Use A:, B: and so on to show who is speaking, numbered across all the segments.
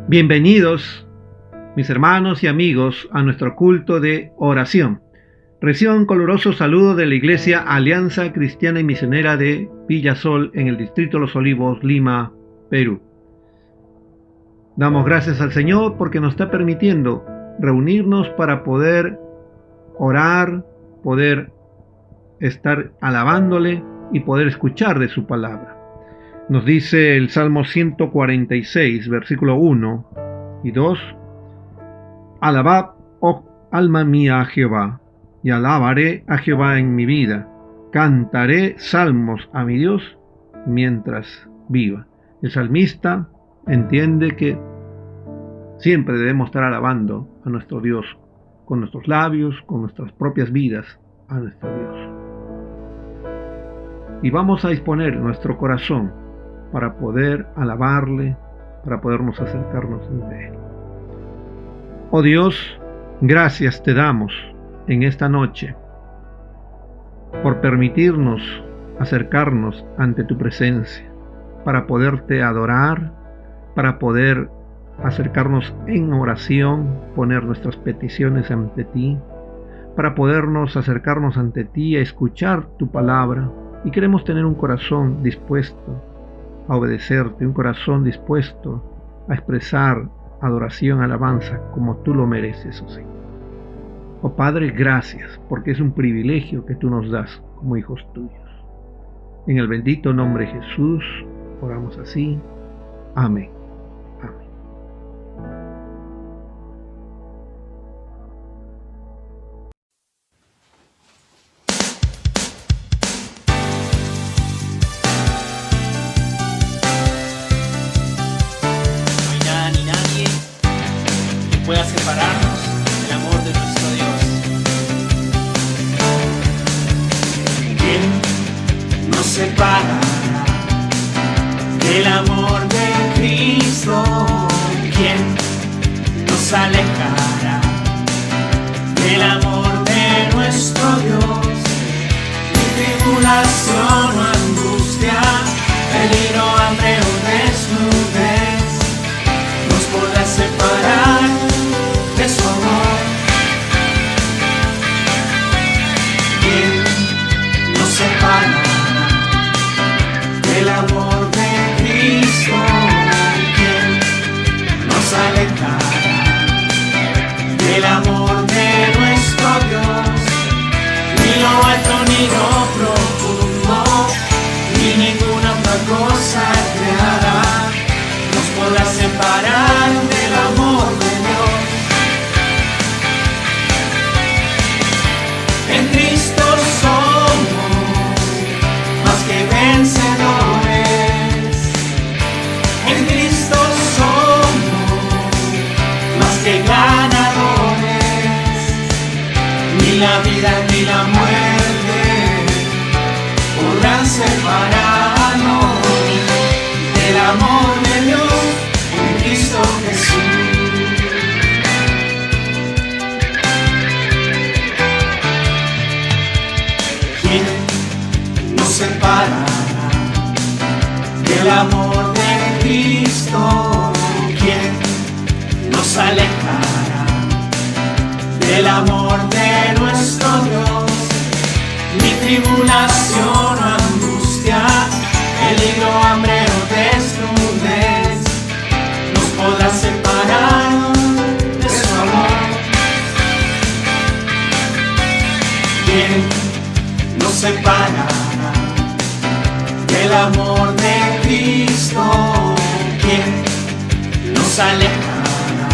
A: Bienvenidos, mis hermanos y amigos, a nuestro culto de oración. Reciban un caluroso saludo de la Iglesia Alianza Cristiana y Misionera de Villasol, en el Distrito Los Olivos, Lima, Perú. Damos gracias al Señor porque nos está permitiendo reunirnos para poder orar, poder estar alabándole y poder escuchar de su palabra. Nos dice el Salmo 146, versículo 1 y 2: Alabad, oh alma mía, a Jehová, y alabaré a Jehová en mi vida. Cantaré salmos a mi Dios mientras viva. El salmista entiende que siempre debemos estar alabando a nuestro Dios con nuestros labios, con nuestras propias vidas, a nuestro Dios. Y vamos a disponer nuestro corazón para poder alabarle, para podernos acercarnos ante Él. Oh Dios, gracias te damos en esta noche por permitirnos acercarnos ante tu presencia, para poderte adorar, para poder acercarnos en oración, poner nuestras peticiones ante ti, para podernos acercarnos ante ti a escuchar tu palabra. Y queremos tener un corazón dispuesto a obedecerte, un corazón dispuesto a expresar adoración, alabanza, como tú lo mereces, oh Señor. Oh Padre, gracias, porque es un privilegio que tú nos das como hijos tuyos. En el bendito nombre de Jesús, oramos así. Amén. Amén.
B: Pueda separarnos del amor de nuestro Dios. ¿Quién nos separará del amor de Cristo? ¿Quién nos alejará del amor de nuestro Dios? Ni tribulación o angustia, peligro, hambre o desnudez nos podrá separar de su amor. ¿Quién nos separará del amor de Cristo? ¿Quién nos alejará del amor de nuestro Dios? Ni lo alto ni lo profundo, ni ninguna otra cosa creada nos podrá separar del amor de Dios. En Cristo somos más que vencedores. En Cristo somos más que ganadores. Ni la vida ni la muerte podrán separarnos del amor de Dios en Cristo Jesús. ¿Quién nos separará del amor de Cristo? ¿Quién nos alejará del amor de nuestro Dios? Ni tribulación o angustia, peligro, hambre o desnudez nos podrá separar de su amor. ¿Quién nos separará del amor de Cristo? ¿Quién nos alejará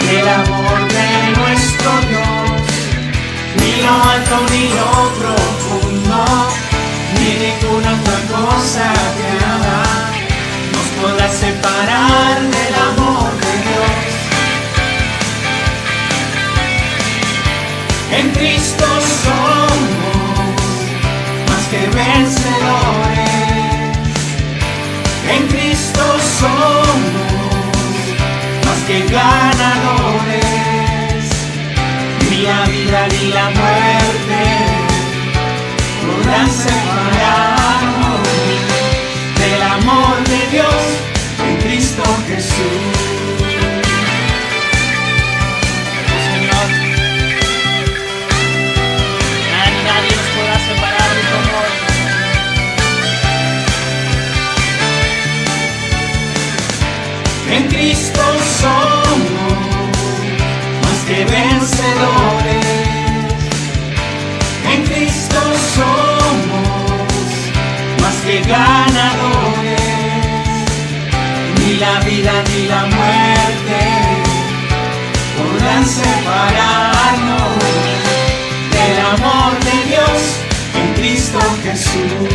B: del amor de nuestro Dios? Ni lo alto ni lo profundo, ni ninguna otra cosa creada nos podrá separar del amor de Dios. En Cristo somos más que vencedores. En Cristo somos más que ganadores. Ni la vida ni la muerte podrán separarnos del amor de Dios en Cristo Jesús. Jesús.
C: Señor, nada ni nadie nos podrá separar de tu amor.
B: En Cristo somos más que vencedores. En Cristo somos más que ganadores. Ni la vida ni la muerte podrán separarnos del amor de Dios en Cristo Jesús.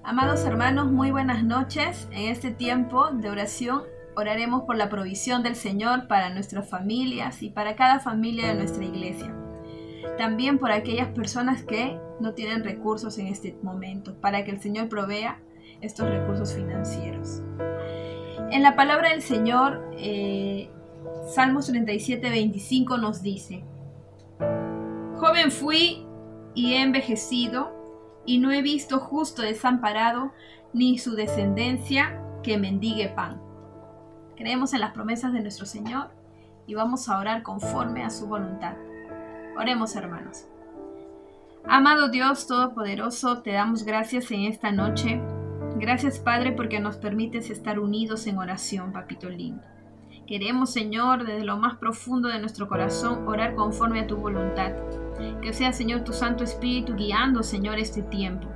D: Amados hermanos, muy buenas noches. En este tiempo de oración oraremos por la provisión del Señor para nuestras familias y para cada familia de nuestra iglesia. También por aquellas personas que no tienen recursos en este momento, para que el Señor provea estos recursos financieros. En la palabra del Señor, Salmos 37:25 nos dice: Joven fui y he envejecido, y no he visto justo desamparado, ni su descendencia que mendigue pan. Creemos en las promesas de nuestro Señor y vamos a orar conforme a su voluntad. Oremos, hermanos. Amado Dios Todopoderoso, te damos gracias en esta noche. Gracias, Padre, porque nos permites estar unidos en oración, papito lindo. Queremos, Señor, desde lo más profundo de nuestro corazón, orar conforme a tu voluntad. Que sea, Señor, tu Santo Espíritu guiando, Señor, este tiempo.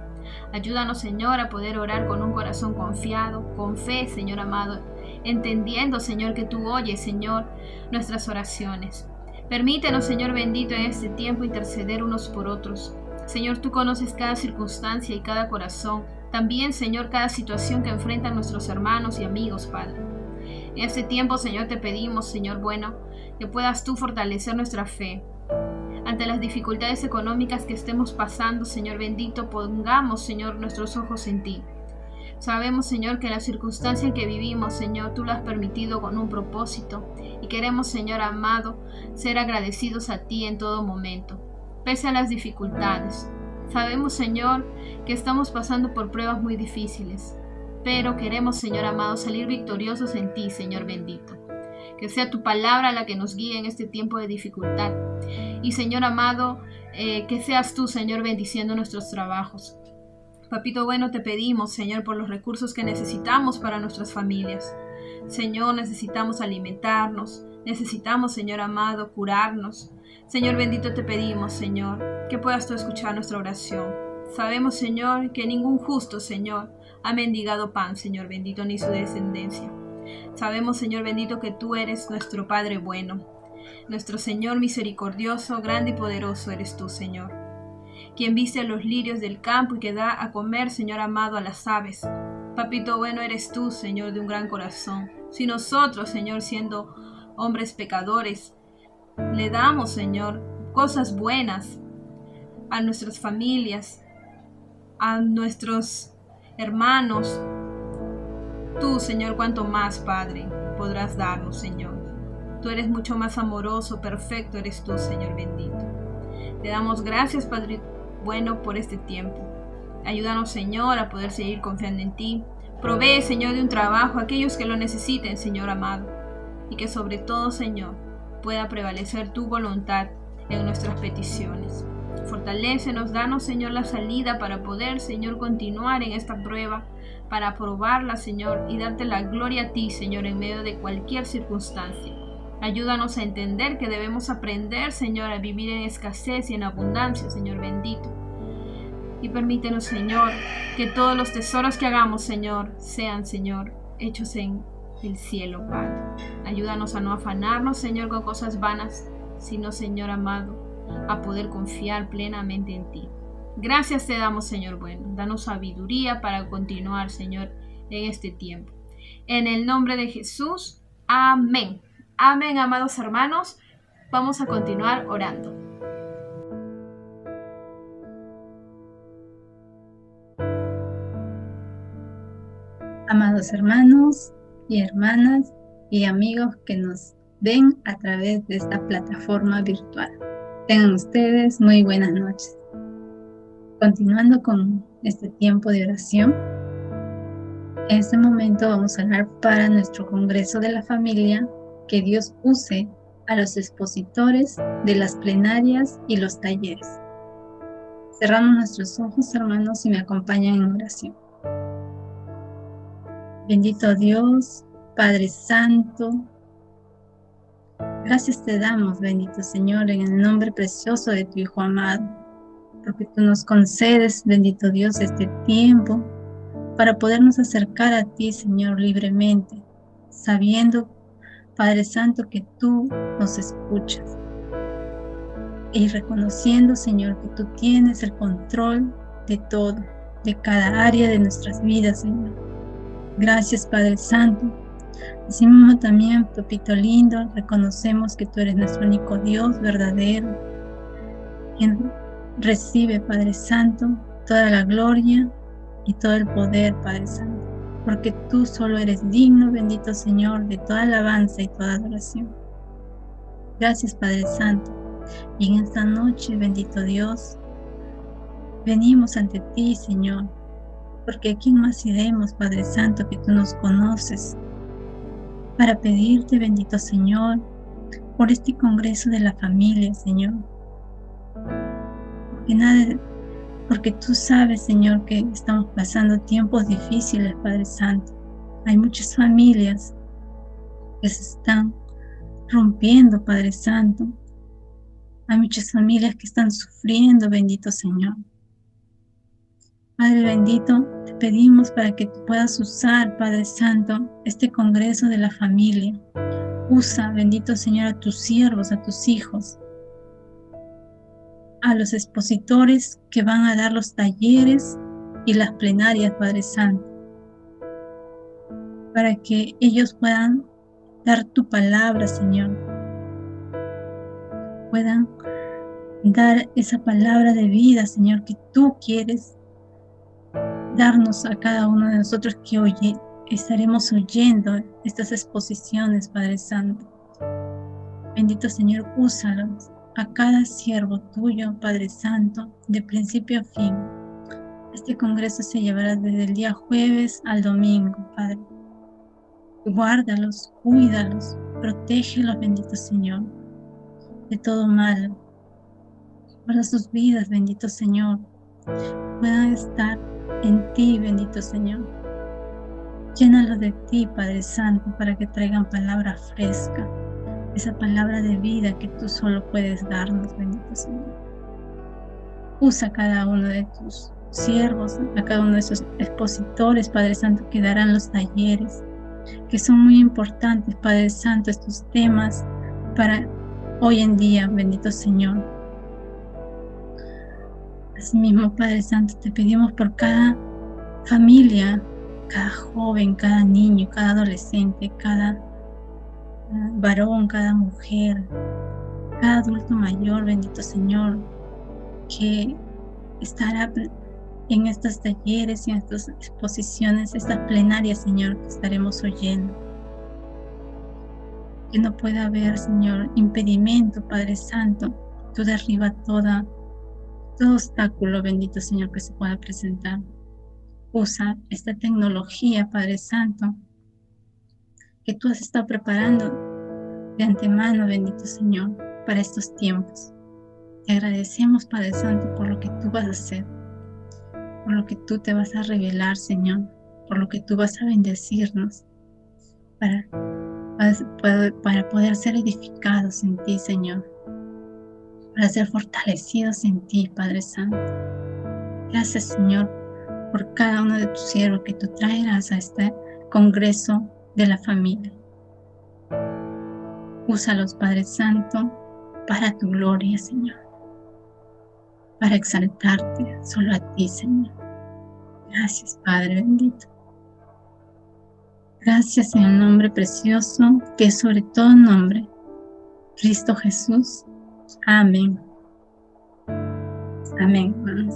D: Ayúdanos, Señor, a poder orar con un corazón confiado, con fe, Señor amado, entendiendo, Señor, que tú oyes, Señor, nuestras oraciones. Permítenos, Señor bendito, en este tiempo interceder unos por otros. Señor, tú conoces cada circunstancia y cada corazón. También, Señor, cada situación que enfrentan nuestros hermanos y amigos, Padre. En este tiempo, Señor, te pedimos, Señor bueno, que puedas tú fortalecer nuestra fe. Ante las dificultades económicas que estemos pasando, Señor bendito, pongamos, Señor, nuestros ojos en ti. Sabemos, Señor, que la circunstancia en que vivimos, Señor, tú lo has permitido con un propósito y queremos, Señor amado, ser agradecidos a ti en todo momento, pese a las dificultades. Sabemos, Señor, que estamos pasando por pruebas muy difíciles, pero queremos, Señor amado, salir victoriosos en ti, Señor bendito. Que sea tu palabra la que nos guíe en este tiempo de dificultad. Y, Señor amado, que seas tú, Señor, bendiciendo nuestros trabajos. Papito bueno, te pedimos, Señor, por los recursos que necesitamos para nuestras familias. Señor, necesitamos alimentarnos, necesitamos, Señor amado, curarnos. Señor bendito, te pedimos, Señor, que puedas tú escuchar nuestra oración. Sabemos, Señor, que ningún justo, Señor, ha mendigado pan, Señor bendito, ni su descendencia. Sabemos, Señor bendito, que tú eres nuestro Padre bueno. Nuestro Señor misericordioso, grande y poderoso eres tú, Señor. Quien viste a los lirios del campo y que da a comer, Señor amado, a las aves. Papito bueno eres tú, Señor, de un gran corazón. Si nosotros, Señor, siendo hombres pecadores, le damos, Señor, cosas buenas a nuestras familias, a nuestros hermanos, tú, Señor, cuanto más, Padre, podrás darnos, Señor. Tú eres mucho más amoroso, perfecto eres tú, Señor bendito. Te damos gracias, Padre bueno, por este tiempo. Ayúdanos, Señor, a poder seguir confiando en ti. Provee, Señor, de un trabajo a aquellos que lo necesiten, Señor amado. Y que sobre todo, Señor, pueda prevalecer tu voluntad en nuestras peticiones. Fortalécenos, danos, Señor, la salida para poder, Señor, continuar en esta prueba, para aprobarla, Señor, y darte la gloria a ti, Señor, en medio de cualquier circunstancia. Ayúdanos a entender que debemos aprender, Señor, a vivir en escasez y en abundancia, Señor bendito. Y permítenos, Señor, que todos los tesoros que hagamos, Señor, sean, Señor, hechos en el cielo, Padre. Ayúdanos a no afanarnos, Señor, con cosas vanas, sino, Señor amado, a poder confiar plenamente en ti. Gracias te damos, Señor bueno. Danos sabiduría para continuar, Señor, en este tiempo. En el nombre de Jesús, amén. Amén, amados hermanos. Vamos a continuar orando.
E: Amados hermanos y hermanas y amigos que nos ven a través de esta plataforma virtual. Tengan ustedes muy buenas noches. Continuando con este tiempo de oración, en este momento vamos a orar para nuestro Congreso de la Familia, que Dios use a los expositores de las plenarias y los talleres. Cerramos nuestros ojos, hermanos, y me acompañan en oración. Bendito Dios, Padre Santo, gracias te damos, bendito Señor, en el nombre precioso de tu Hijo amado, porque tú nos concedes, bendito Dios, este tiempo para podernos acercar a ti, Señor, libremente, sabiendo, Padre Santo, que tú nos escuchas y reconociendo, Señor, que tú tienes el control de todo, de cada área de nuestras vidas, Señor. Gracias, Padre Santo. Así mismo también, Papito lindo, reconocemos que tú eres nuestro único Dios verdadero, quien recibe, Padre Santo, toda la gloria y todo el poder, Padre Santo, porque tú solo eres digno, bendito Señor, de toda alabanza y toda adoración. Gracias, Padre Santo. Y en esta noche, bendito Dios, venimos ante ti, Señor, porque ¿a quién más iremos, Padre Santo, que tú nos conoces? Para pedirte, bendito Señor, por este Congreso de la Familia, Señor. Porque tú sabes, Señor, que estamos pasando tiempos difíciles, Padre Santo. Hay muchas familias que se están rompiendo, Padre Santo. Hay muchas familias que están sufriendo, bendito Señor. Padre bendito, te pedimos para que tú puedas usar, Padre Santo, este Congreso de la Familia. Usa, bendito Señor, a tus siervos, a tus hijos, a los expositores que van a dar los talleres y las plenarias, Padre Santo, para que ellos puedan dar tu palabra, Señor, puedan dar esa palabra de vida, Señor, que tú quieres darnos a cada uno de nosotros que estaremos oyendo estas exposiciones, Padre Santo. Bendito Señor, úsalos a cada siervo tuyo, Padre Santo, de principio a fin. Este congreso se llevará desde el día jueves al domingo, Padre. Guárdalos, cuídalos, protégelos, bendito Señor, de todo mal. Guarda sus vidas, bendito Señor. Puedan estar en ti, bendito Señor. Llénalos de ti, Padre Santo, para que traigan palabra fresca, esa palabra de vida que tú solo puedes darnos, bendito Señor. Usa a cada uno de tus siervos, a cada uno de esos expositores, Padre Santo, que darán los talleres, que son muy importantes, Padre Santo, estos temas para hoy en día, bendito Señor. Asimismo, Padre Santo, te pedimos por cada familia, cada joven, cada niño, cada adolescente, cada varón, cada mujer, cada adulto mayor, bendito Señor, que estará en estos talleres y en estas exposiciones, estas plenarias, Señor, que estaremos oyendo. Que no pueda haber, Señor, impedimento, Padre Santo. Tú derriba todo obstáculo, bendito Señor, que se pueda presentar. Usa esta tecnología, Padre Santo, que tú has estado preparando de antemano, bendito Señor, para estos tiempos. Te agradecemos, Padre Santo, por lo que tú vas a hacer, por lo que tú te vas a revelar, Señor, por lo que tú vas a bendecirnos, para poder ser edificados en ti, Señor, para ser fortalecidos en ti, Padre Santo. Gracias, Señor, por cada uno de tus siervos que tú traerás a este Congreso de la Familia. Úsalos, Padre Santo, para tu gloria, Señor, para exaltarte solo a ti, Señor. Gracias, Padre bendito. Gracias en el nombre precioso, que es sobre todo nombre, Cristo Jesús. Amén. Amén, hermanos.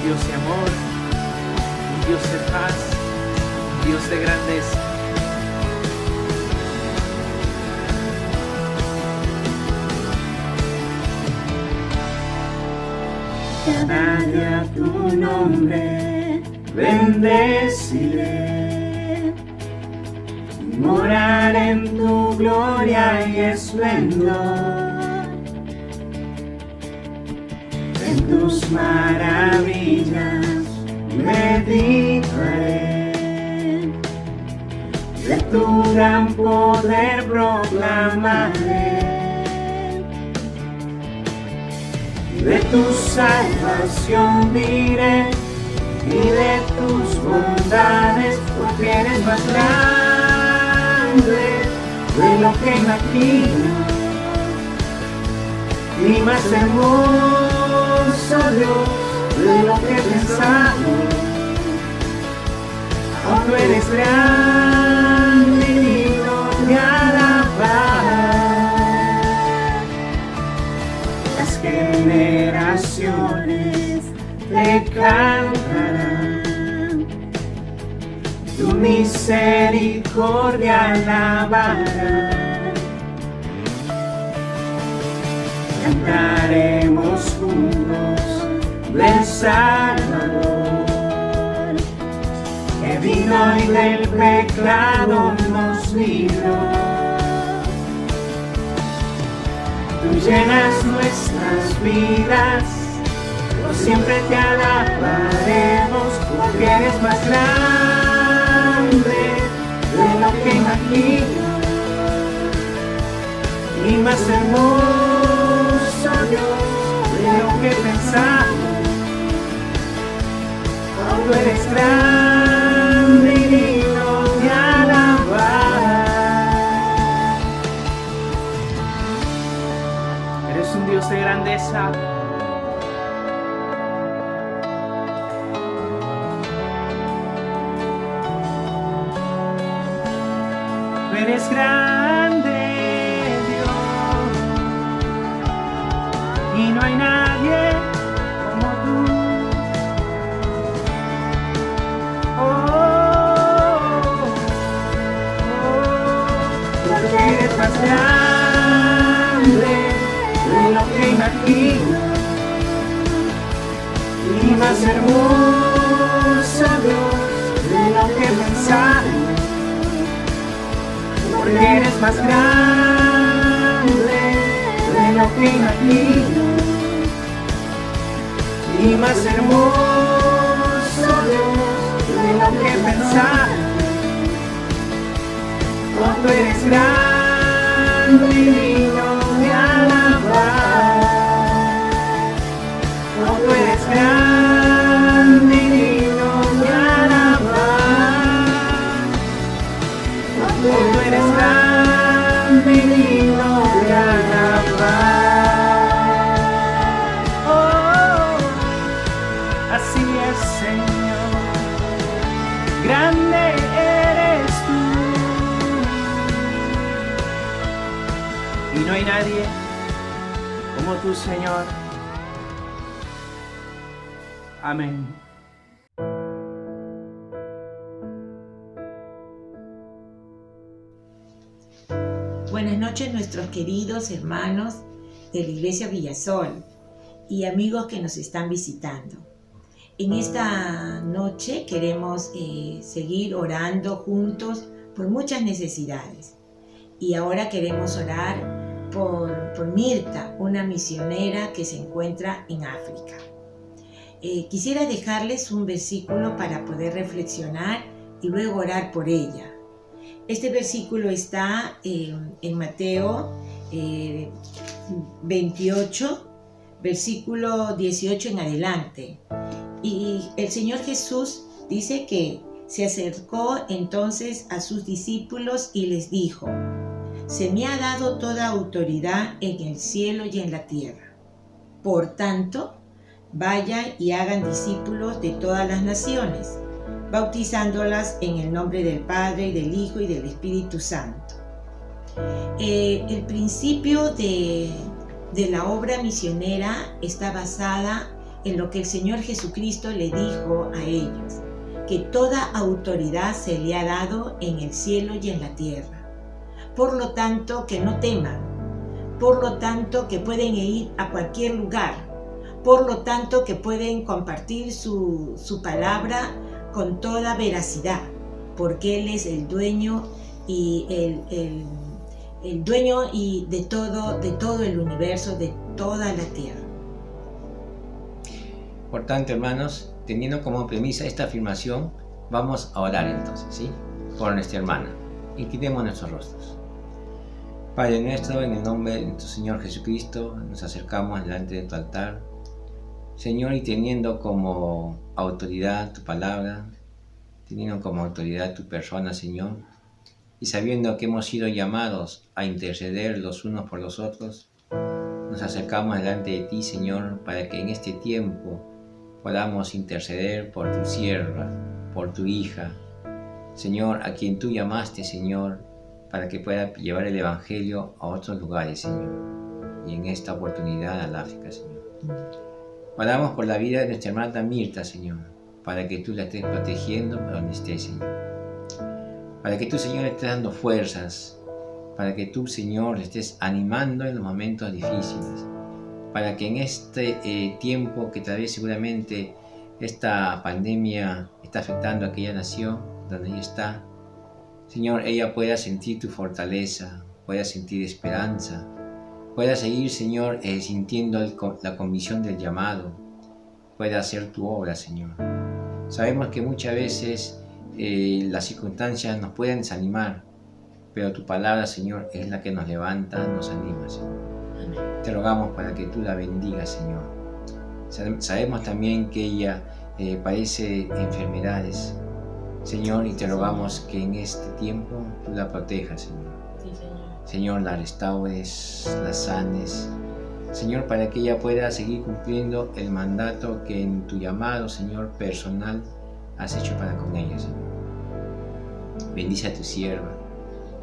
B: Dios de amor, un Dios de paz, un Dios de grandeza.
F: Cada día tu nombre bendeciré, morar en tu gloria y esplendor, en tus maravillas meditaré, de tu gran poder proclamaré, de tu salvación diré y de tus bondades, porque eres más grande de lo que imagino y más hermoso, Dios, de lo que he pensado. Oh, tú eres grande y digno de alabar. Las generaciones te cantarán, tu misericordia alabarán. Cantaremos juntos del Salvador, que vino y del pecado nos libró. Tú llenas nuestras vidas, por siempre te alabaremos, porque eres más grande de lo que imagino y más hermoso, Dios, de lo que pensamos. Oh, tú eres grande y digno de alabar.
B: Eres un Dios de grandeza. Tú eres grande, Dios, y no hay nadie como tú.
F: Porque eres más grande de lo que imagino y más hermoso, Dios, de lo que pensamos. Porque eres más grande de lo que imagino y más hermoso, Dios, de lo que pensamos. Oh, tú eres grande y digno de alabar. Oh, tú eres grande y digno de alabar. Oh, tú eres grande y digno de alabar. Oh, así es, Señor, grande eres tú.
B: Y no hay nadie como tú, Señor. Amén.
G: Buenas noches, nuestros queridos hermanos de la Iglesia Villasol y amigos que nos están visitando. En esta noche queremos seguir orando juntos por muchas necesidades. Y ahora queremos orar por Mirta, una misionera que se encuentra en África. Quisiera dejarles un versículo para poder reflexionar y luego orar por ella. Este versículo está en Mateo 28, versículo 18 en adelante. Y el Señor Jesús dice que se acercó entonces a sus discípulos y les dijo: se me ha dado toda autoridad en el cielo y en la tierra. Por tanto, vayan y hagan discípulos de todas las naciones, bautizándolas en el nombre del Padre, y del Hijo y del Espíritu Santo. El principio de la obra misionera está basada en lo que el Señor Jesucristo le dijo a ellos, que toda autoridad se le ha dado en el cielo y en la tierra. Por lo tanto, que no teman. Por lo tanto, que pueden ir a cualquier lugar. Por lo tanto, que pueden compartir su palabra con toda veracidad, porque Él es el dueño y el dueño y de todo el universo, de toda la tierra.
H: Por tanto, hermanos, teniendo como premisa esta afirmación, vamos a orar entonces, ¿sí? Por nuestra hermana. Inclinemos nuestros rostros. Padre nuestro, en el nombre de nuestro Señor Jesucristo, nos acercamos delante de tu altar. Señor, y teniendo como autoridad tu palabra, teniendo como autoridad tu persona, Señor, y sabiendo que hemos sido llamados a interceder los unos por los otros, nos acercamos delante de ti, Señor, para que en este tiempo podamos interceder por tu sierva, por tu hija, Señor, a quien tú llamaste, Señor, para que pueda llevar el Evangelio a otros lugares, Señor, y en esta oportunidad al África, Señor. Oramos por la vida de nuestra hermana Mirta, Señor, para que tú la estés protegiendo por donde esté, Señor. Para que tú, Señor, le estés dando fuerzas, para que tú, Señor, le estés animando en los momentos difíciles, para que en este tiempo que tal vez seguramente esta pandemia está afectando a aquella nación donde ella está, Señor, ella pueda sentir tu fortaleza, pueda sentir esperanza, pueda seguir, Señor, sintiendo la convicción del llamado, pueda hacer tu obra, Señor. Sabemos que muchas veces las circunstancias nos pueden desanimar, pero tu palabra, Señor, es la que nos levanta, nos anima, Señor. Te rogamos para que tú la bendigas, Señor. Sabemos también que ella padece enfermedades, Señor, y te rogamos que en este tiempo tú la protejas, Señor.
G: Sí, Señor.
H: Señor, la restaures, la sanes, Señor, para que ella pueda seguir cumpliendo el mandato que en tu llamado, Señor, personal has hecho para con ella, Señor. Bendice a tu sierva,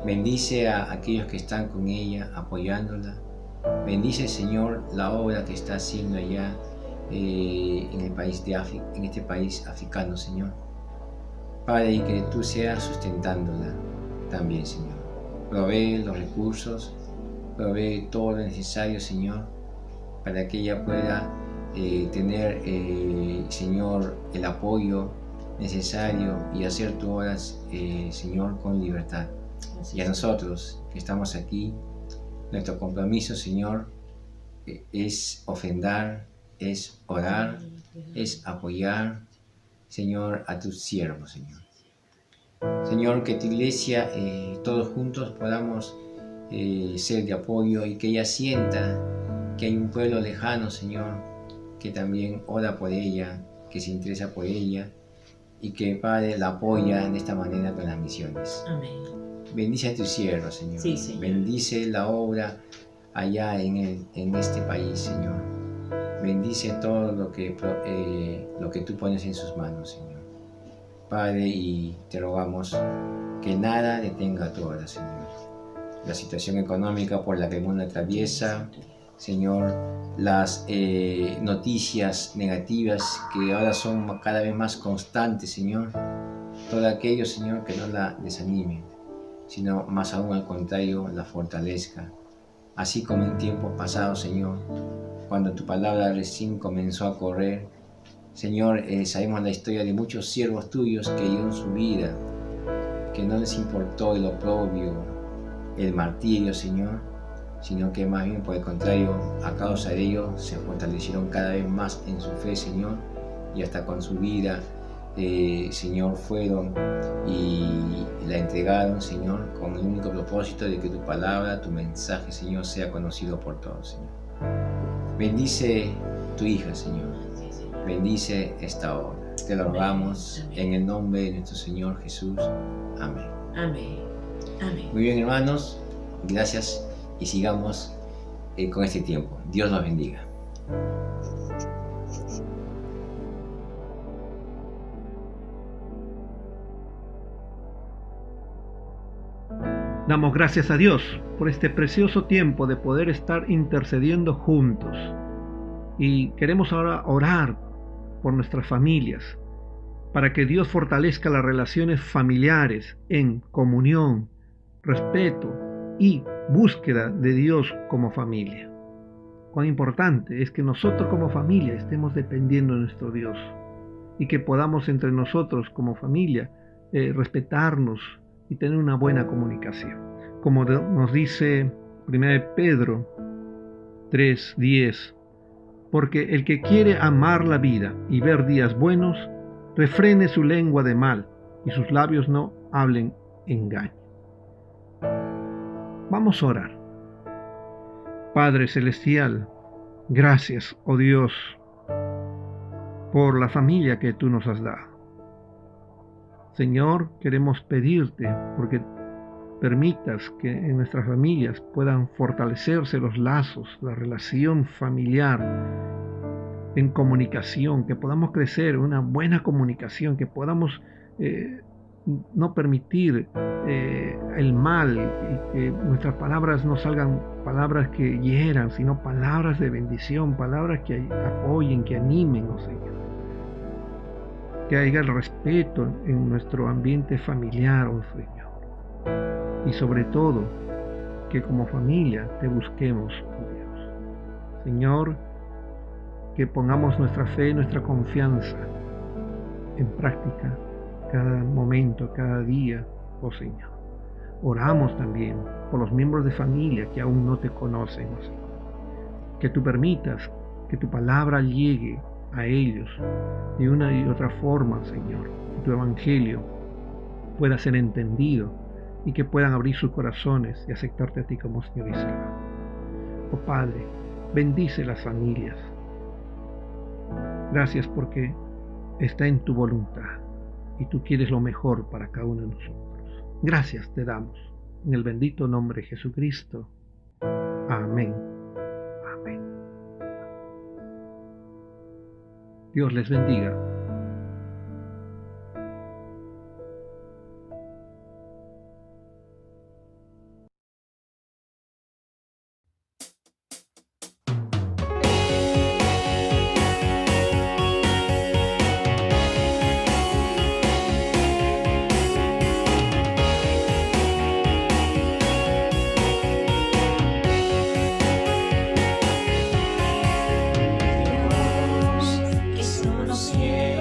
H: bendice a aquellos que están con ella, apoyándola. Bendice, Señor, la obra que está haciendo allá en el país de África, en este país africano, Señor. Padre, y que tú seas sustentándola también, Señor. Provee los recursos, provee todo lo necesario, Señor, para que ella pueda tener, Señor, el apoyo necesario y hacer tu obra, Señor, con libertad. Y a nosotros que estamos aquí, nuestro compromiso, Señor, es ofrendar, es orar, es apoyar, Señor, a tus siervos, Señor. Señor, que tu iglesia, todos juntos podamos ser de apoyo y que ella sienta que hay un pueblo lejano, Señor, que también ora por ella, que se interesa por ella y que, Padre, la apoya de esta manera con las misiones.
G: Amén.
H: Bendice a tu siervo, Señor.
G: Sí, Señor.
H: Bendice la obra allá en este país, Señor. Bendice todo lo que tú pones en sus manos, Señor. Padre, y te rogamos que nada detenga tu obra, Señor. La situación económica por la que el mundo atraviesa, Señor, las noticias negativas que ahora son cada vez más constantes, Señor. Todo aquello, Señor, que no la desanime, sino más aún al contrario, la fortalezca. Así como en tiempos pasados, Señor, cuando tu palabra recién comenzó a correr, Señor, sabemos la historia de muchos siervos tuyos que dieron su vida, que no les importó el oprobio, el martirio, Señor, sino que más bien por el contrario, a causa de ello, se fortalecieron cada vez más en su fe, Señor, y hasta con su vida, Señor, fueron y la entregaron, Señor, con el único propósito de que tu palabra, tu mensaje, Señor, sea conocido por todos, Señor. Bendice tu hija, Señor. Bendice esta obra. Te lo rogamos en el nombre de nuestro Señor Jesús. Amén.
G: Amén. Amén.
H: Muy bien, hermanos. Gracias y sigamos con este tiempo. Dios nos bendiga.
A: Damos gracias a Dios por este precioso tiempo de poder estar intercediendo juntos. Y queremos ahora orar por nuestras familias, para que Dios fortalezca las relaciones familiares en comunión, respeto y búsqueda de Dios como familia. Cuán importante es que nosotros como familia estemos dependiendo de nuestro Dios y que podamos entre nosotros como familia respetarnos y tener una buena comunicación. Como nos dice 1 Pedro 3:10, porque el que quiere amar la vida y ver días buenos, refrene su lengua de mal y sus labios no hablen engaño. Vamos a orar. Padre Celestial, gracias, oh Dios, por la familia que tú nos has dado. Señor, queremos pedirte porque permitas que en nuestras familias puedan fortalecerse los lazos, la relación familiar en comunicación, que podamos crecer una buena comunicación, que podamos no permitir el mal y que nuestras palabras no salgan palabras que hieran, sino palabras de bendición, palabras que apoyen, que animen, oh Señor. Que haya el respeto en nuestro ambiente familiar, oh Señor. Y sobre todo, que como familia te busquemos, oh Dios. Señor, que pongamos nuestra fe, nuestra confianza en práctica cada momento, cada día, oh Señor. Oramos también por los miembros de familia que aún no te conocen, oh Señor. Que tú permitas que tu palabra llegue a ellos de una y otra forma, Señor. Que tu evangelio pueda ser entendido y que puedan abrir sus corazones y aceptarte a ti como Señor y Salvador. Oh Padre, bendice las familias. Gracias porque está en tu voluntad y tú quieres lo mejor para cada uno de nosotros. Gracias te damos en el bendito nombre de Jesucristo. Amén. Amén. Dios les bendiga.
B: Que solo siempre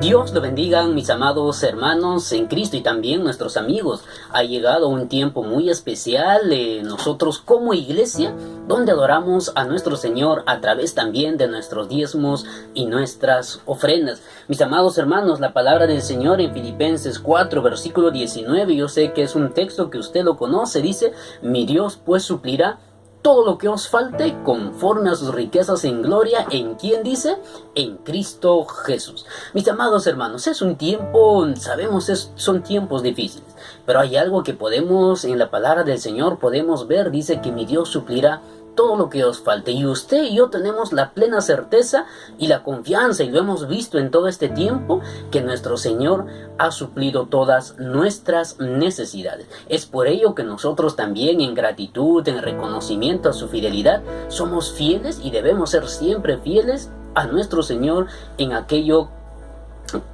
I: Dios lo bendiga, mis amados hermanos en Cristo y también nuestros amigos. Ha llegado un tiempo muy especial, nosotros como iglesia, donde adoramos a nuestro Señor a través también de nuestros diezmos y nuestras ofrendas. Mis amados hermanos, la palabra del Señor en Filipenses 4, versículo 19, yo sé que es un texto que usted lo conoce, dice: mi Dios pues suplirá todo lo que os falte conforme a sus riquezas en gloria, ¿en quién dice? En Cristo Jesús. Mis amados hermanos, es un tiempo, sabemos, son tiempos difíciles, pero hay algo que podemos, en la palabra del Señor, podemos ver, dice que mi Dios suplirá todo lo que os falte. Y usted y yo tenemos la plena certeza y la confianza, y lo hemos visto en todo este tiempo, que nuestro Señor ha suplido todas nuestras necesidades. Es por ello que nosotros también, en gratitud, en reconocimiento a su fidelidad, somos fieles y debemos ser siempre fieles a nuestro Señor en aquello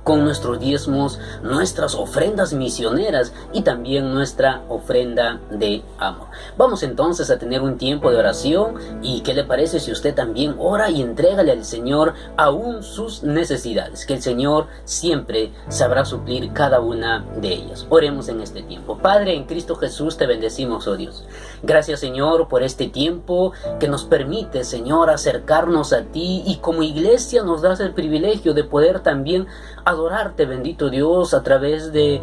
I: con nuestros diezmos, nuestras ofrendas misioneras y también nuestra ofrenda de amor. Vamos entonces a tener un tiempo de oración. ¿Y qué le parece si usted también ora y entrégale al Señor aún sus necesidades? Que el Señor siempre sabrá suplir cada una de ellas. Oremos en este tiempo. Padre, en Cristo Jesús te bendecimos, oh Dios. Gracias, Señor, por este tiempo que nos permite, Señor, acercarnos a ti, y como iglesia nos das el privilegio de poder también adorarte, bendito Dios, a través de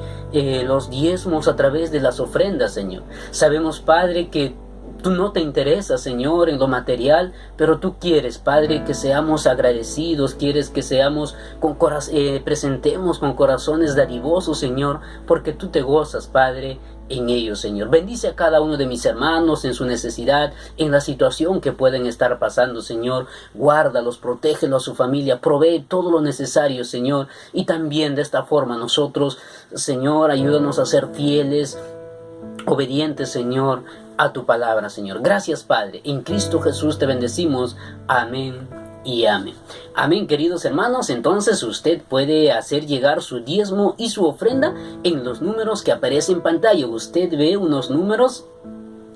I: los diezmos, a través de las ofrendas, Señor. Sabemos, Padre, que tú no te interesas, Señor, en lo material, pero tú quieres, Padre, que seamos agradecidos, quieres que seamos presentemos con corazones dadivosos, Señor, porque tú te gozas, Padre, en ellos, Señor. Bendice a cada uno de mis hermanos en su necesidad, en la situación que pueden estar pasando, Señor. Guárdalos, protégelos a su familia, provee todo lo necesario, Señor. Y también de esta forma nosotros, Señor, ayúdanos a ser fieles, obedientes, Señor, a tu palabra, Señor. Gracias, Padre. En Cristo Jesús te bendecimos. Amén y amén. Amén, queridos hermanos. Entonces usted puede hacer llegar su diezmo y su ofrenda en los números que aparecen en pantalla. Usted ve unos números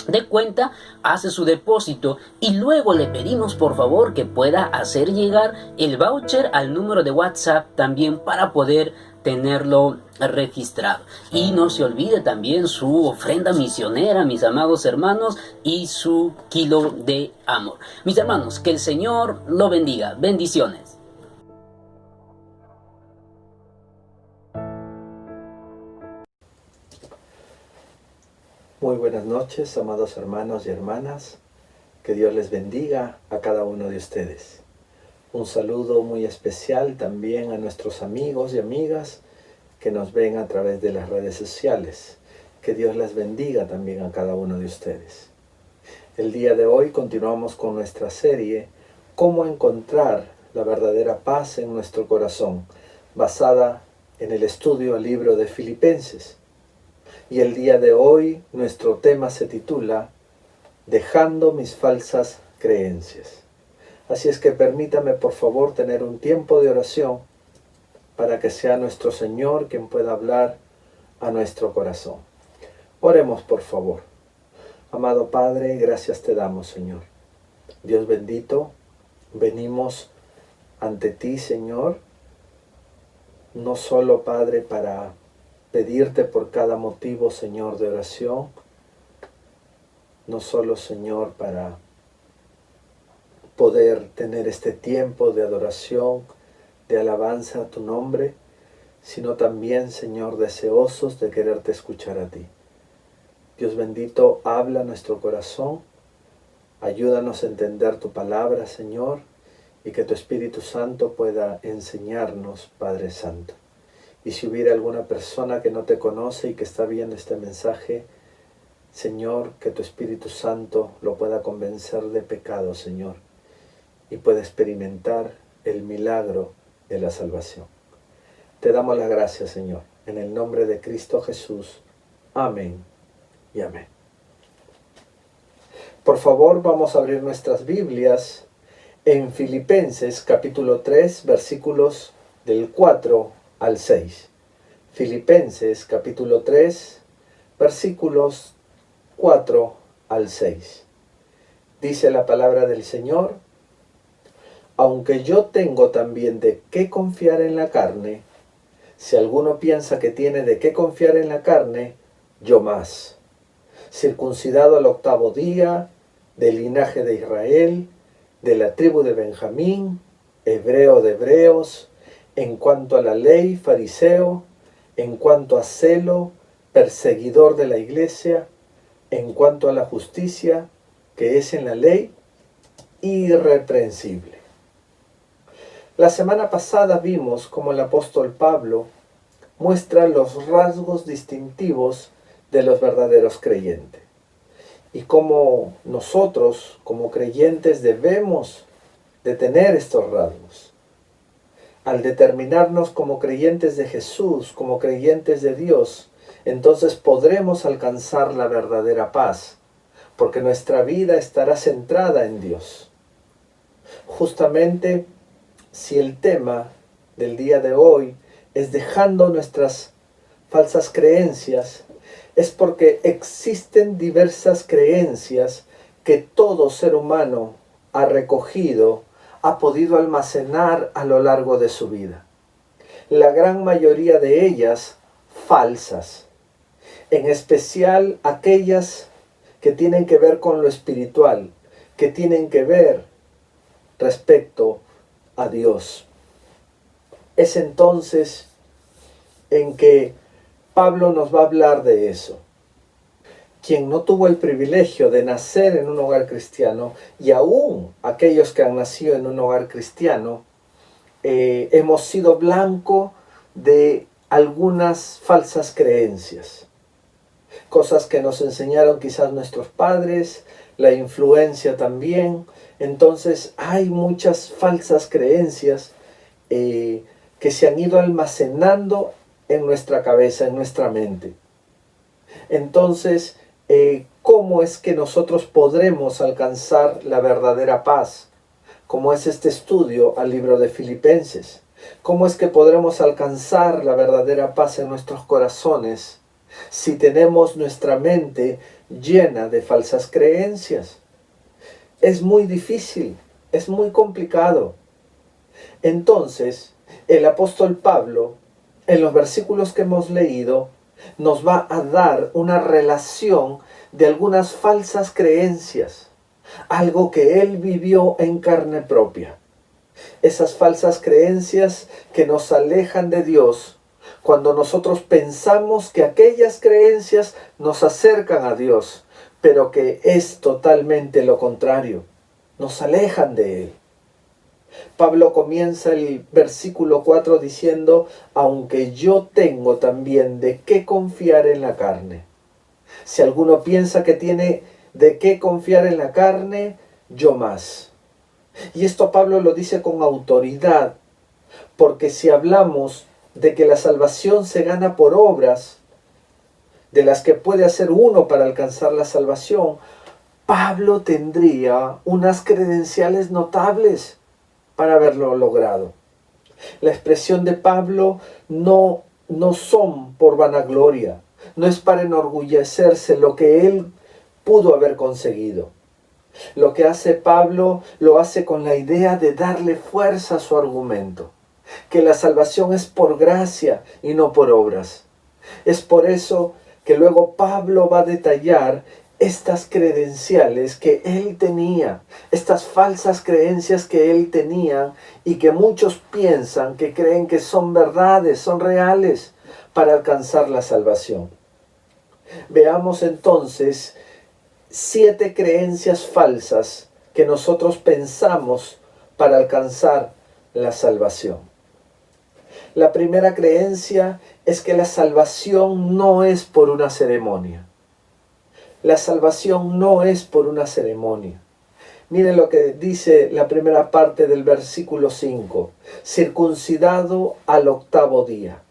I: de cuenta, hace su depósito y luego le pedimos por favor que pueda hacer llegar el voucher al número de WhatsApp también para poder tenerlo registrado. Y no se olvide también su ofrenda misionera, mis amados hermanos, y su kilo de amor. Mis hermanos, que el Señor lo bendiga. Bendiciones.
J: Muy buenas noches, amados hermanos y hermanas. Que Dios les bendiga a cada uno de ustedes. Un saludo muy especial también a nuestros amigos y amigas que nos ven a través de las redes sociales. Que Dios les bendiga también a cada uno de ustedes. El día de hoy continuamos con nuestra serie Cómo encontrar la verdadera paz en nuestro corazón, basada en el estudio del libro de Filipenses. Y el día de hoy nuestro tema se titula Dejando mis falsas creencias. Así es que permítame por favor tener un tiempo de oración para que sea nuestro Señor quien pueda hablar a nuestro corazón. Oremos por favor. Amado Padre, gracias te damos, Señor. Dios bendito, venimos ante ti, Señor, no solo, Padre, para pedirte por cada motivo, Señor, de oración, no solo, Señor, para poder tener este tiempo de adoración, de alabanza a tu nombre, sino también, Señor, deseosos de quererte escuchar a ti. Dios bendito, habla a nuestro corazón, ayúdanos a entender tu palabra, Señor, y que tu Espíritu Santo pueda enseñarnos, Padre Santo. Y si hubiera alguna persona que no te conoce y que está viendo este mensaje, Señor, que tu Espíritu Santo lo pueda convencer de pecado, Señor, y pueda experimentar el milagro de la salvación. Te damos las gracias, Señor, en el nombre de Cristo Jesús. Amén y amén. Por favor, vamos a abrir nuestras Biblias en Filipenses capítulo 3, versículos del 4 al 6. Filipenses capítulo 3, versículos 4 al 6. Dice la palabra del Señor: aunque yo tengo también de qué confiar en la carne, Si alguno piensa que tiene de qué confiar en la carne, yo más. Circuncidado al 8º día, del linaje de Israel, de la tribu de Benjamín, hebreo de hebreos, en cuanto a la ley, fariseo, en cuanto a celo, perseguidor de la iglesia, en cuanto a la justicia que es en la ley, irreprensible. La semana pasada vimos cómo el apóstol Pablo muestra los rasgos distintivos de los verdaderos creyentes y cómo nosotros como creyentes debemos de tener estos rasgos. Al determinarnos como creyentes de Jesús, como creyentes de Dios, entonces podremos alcanzar la verdadera paz, porque nuestra vida estará centrada en Dios. Justamente, si el tema del día de hoy es dejando nuestras falsas creencias, es porque existen diversas creencias que todo ser humano ha recogido, ha podido almacenar a lo largo de su vida. La gran mayoría de ellas falsas, en especial aquellas que tienen que ver con lo espiritual, que tienen que ver respecto a Dios. Es entonces en que Pablo nos va a hablar de eso. Quien no tuvo el privilegio de nacer en un hogar cristiano, y aún aquellos que han nacido en un hogar cristiano, hemos sido blanco de algunas falsas creencias. Cosas que nos enseñaron quizás nuestros padres, la influencia también. Entonces hay muchas falsas creencias que se han ido almacenando en nuestra cabeza, en nuestra mente. Entonces, ¿cómo es que nosotros podremos alcanzar la verdadera paz? Como es este estudio al libro de Filipenses. ¿Cómo es que podremos alcanzar la verdadera paz en nuestros corazones si tenemos nuestra mente llena de falsas creencias? Es muy difícil, es muy complicado. Entonces, el apóstol Pablo, en los versículos que hemos leído, nos va a dar una relación de algunas falsas creencias, algo que él vivió en carne propia. Esas falsas creencias que nos alejan de Dios, cuando nosotros pensamos que aquellas creencias nos acercan a Dios, pero que es totalmente lo contrario, nos alejan de Él. Pablo comienza el versículo 4 diciendo, aunque yo tengo también de qué confiar en la carne. Si alguno piensa que tiene de qué confiar en la carne, yo más. Y esto Pablo lo dice con autoridad, porque si hablamos de que la salvación se gana por obras, de las que puede hacer uno para alcanzar la salvación, Pablo tendría unas credenciales notables para haberlo logrado. La expresión de Pablo no son por vanagloria, no es para enorgullecerse lo que él pudo haber conseguido. Lo que hace Pablo lo hace con la idea de darle fuerza a su argumento, que la salvación es por gracia y no por obras. Es por eso que luego Pablo va a detallar estas credenciales que él tenía, estas falsas creencias que él tenía y que muchos piensan, que creen que son verdades, son reales para alcanzar la salvación. Veamos entonces 7 creencias falsas que nosotros pensamos para alcanzar la salvación. La primera creencia es que la salvación no es por una ceremonia. La salvación no es por una ceremonia. Miren lo que dice la primera parte del versículo 5. Circuncidado al 8º día.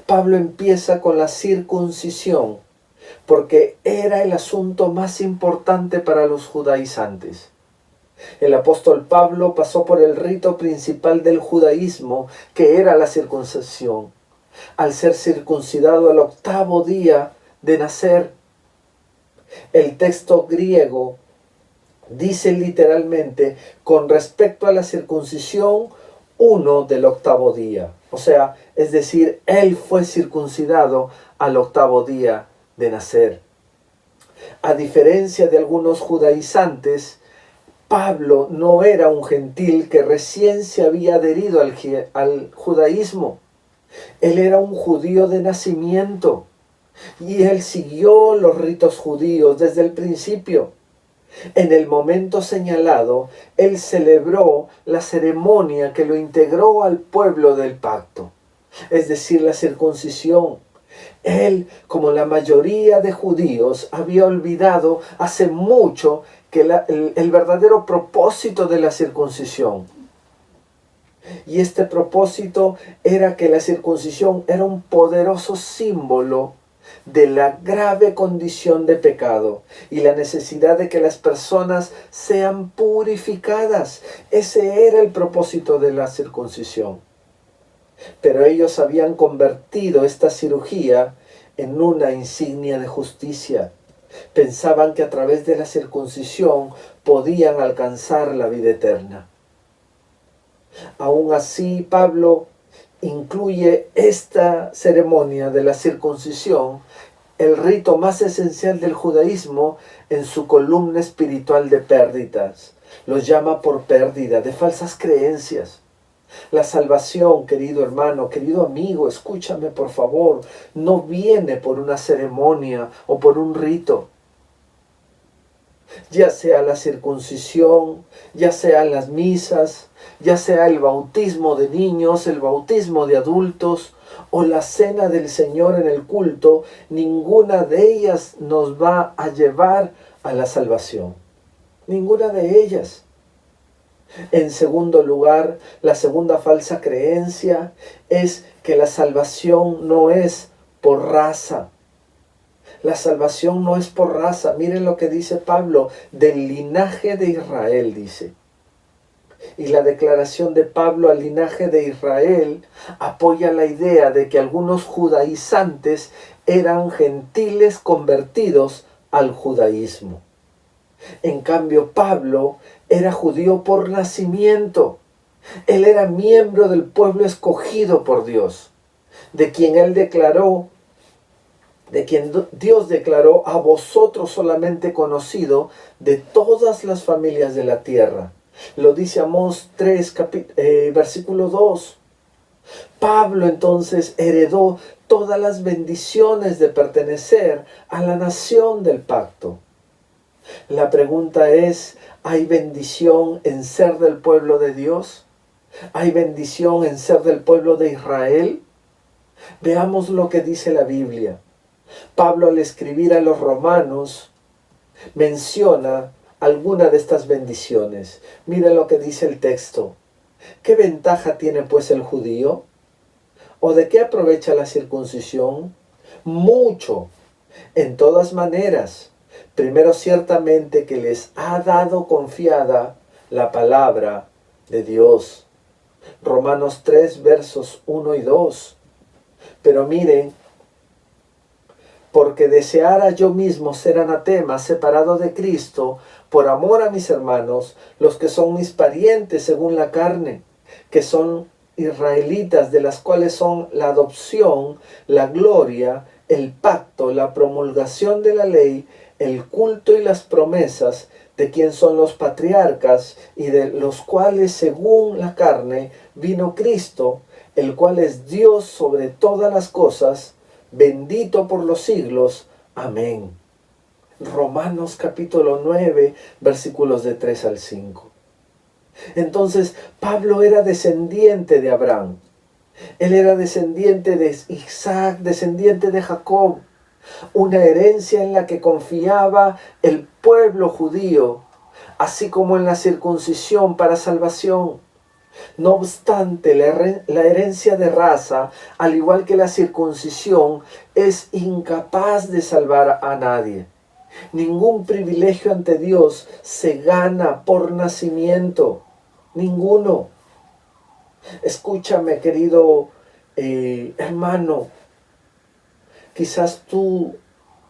J: Pablo empieza con la circuncisión porque era el asunto más importante para los judaizantes. El apóstol Pablo pasó por el rito principal del judaísmo, que era la circuncisión, al ser circuncidado al 8º día de nacer. El texto griego dice literalmente, con respecto a la circuncisión, uno del octavo día. O sea, es decir, él fue circuncidado al octavo día de nacer. A diferencia de algunos judaizantes, Pablo no era un gentil que recién se había adherido al judaísmo. Él era un judío de nacimiento y él siguió los ritos judíos desde el principio. En el momento señalado, él celebró la ceremonia que lo integró al pueblo del pacto, es decir, la circuncisión. Él, como la mayoría de judíos, había olvidado hace mucho que el verdadero propósito de la circuncisión. Y este propósito era que la circuncisión era un poderoso símbolo de la grave condición de pecado y la necesidad de que las personas sean purificadas. Ese era el propósito de la circuncisión. Pero ellos habían convertido esta cirugía en una insignia de justicia. Pensaban que a través de la circuncisión podían alcanzar la vida eterna. Aún así, Pablo incluye esta ceremonia de la circuncisión, el rito más esencial del judaísmo, en su columna espiritual de pérdidas. Los llama por pérdida de falsas creencias. La salvación, querido hermano, querido amigo, escúchame por favor, no viene por una ceremonia o por un rito. Ya sea la circuncisión, ya sean las misas, ya sea el bautismo de niños, el bautismo de adultos o la cena del Señor en el culto, ninguna de ellas nos va a llevar a la salvación. Ninguna de ellas. En segundo lugar, la segunda falsa creencia es que la salvación no es por raza. La salvación no es por raza. Miren lo que dice Pablo, del linaje de Israel, dice. Y la declaración de Pablo al linaje de Israel apoya la idea de que algunos judaizantes eran gentiles convertidos al judaísmo. En cambio, Pablo era judío por nacimiento. Él era miembro del pueblo escogido por Dios, de quien Dios declaró: a vosotros solamente conocido de todas las familias de la tierra. Lo dice Amós 3, versículo 2. Pablo entonces heredó todas las bendiciones de pertenecer a la nación del pacto. La pregunta es, ¿hay bendición en ser del pueblo de Dios? ¿Hay bendición en ser del pueblo de Israel? Veamos lo que dice la Biblia. Pablo, al escribir a los romanos, menciona alguna de estas bendiciones. Miren lo que dice el texto. ¿Qué ventaja tiene pues el judío? ¿O de qué aprovecha la circuncisión? Mucho, en todas maneras. Primero, ciertamente que les ha dado confiada la palabra de Dios. Romanos 3, versos 1 y 2. Pero miren, porque deseara yo mismo ser anatema, separado de Cristo, por amor a mis hermanos, los que son mis parientes según la carne, que son israelitas, de las cuales son la adopción, la gloria, el pacto, la promulgación de la ley, el culto y las promesas, de quien son los patriarcas, y de los cuales según la carne vino Cristo, el cual es Dios sobre todas las cosas, bendito por los siglos. Amén. Romanos capítulo 9, versículos de 3 al 5. Entonces, Pablo era descendiente de Abraham. Él era descendiente de Isaac, descendiente de Jacob. Una herencia en la que confiaba el pueblo judío, así como en la circuncisión para salvación. No obstante, la herencia de raza, al igual que la circuncisión, es incapaz de salvar a nadie. Ningún privilegio ante Dios se gana por nacimiento. Ninguno. Escúchame, querido hermano. Quizás tú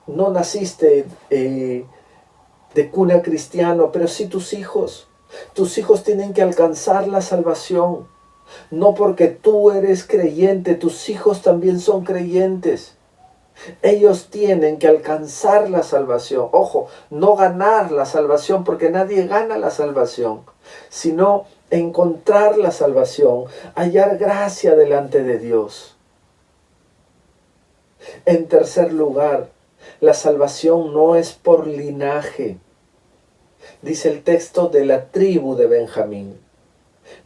J: no naciste de cuna cristiano, pero sí tus hijos. Tus hijos tienen que alcanzar la salvación. No porque tú eres creyente, tus hijos también son creyentes. Ellos tienen que alcanzar la salvación. Ojo, no ganar la salvación, porque nadie gana la salvación, sino encontrar la salvación, hallar gracia delante de Dios. En tercer lugar, la salvación no es por linaje. Dice el texto de la tribu de Benjamín.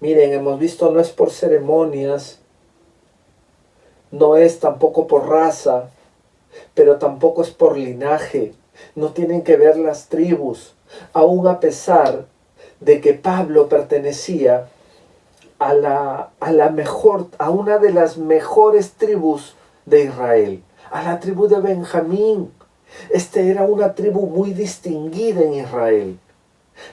J: Miren, hemos visto, no es por ceremonias, no es tampoco por raza, pero tampoco es por linaje. No tienen que ver las tribus, aún a pesar de que Pablo pertenecía a una de las mejores tribus de Israel, a la tribu de Benjamín. Era una tribu muy distinguida en Israel.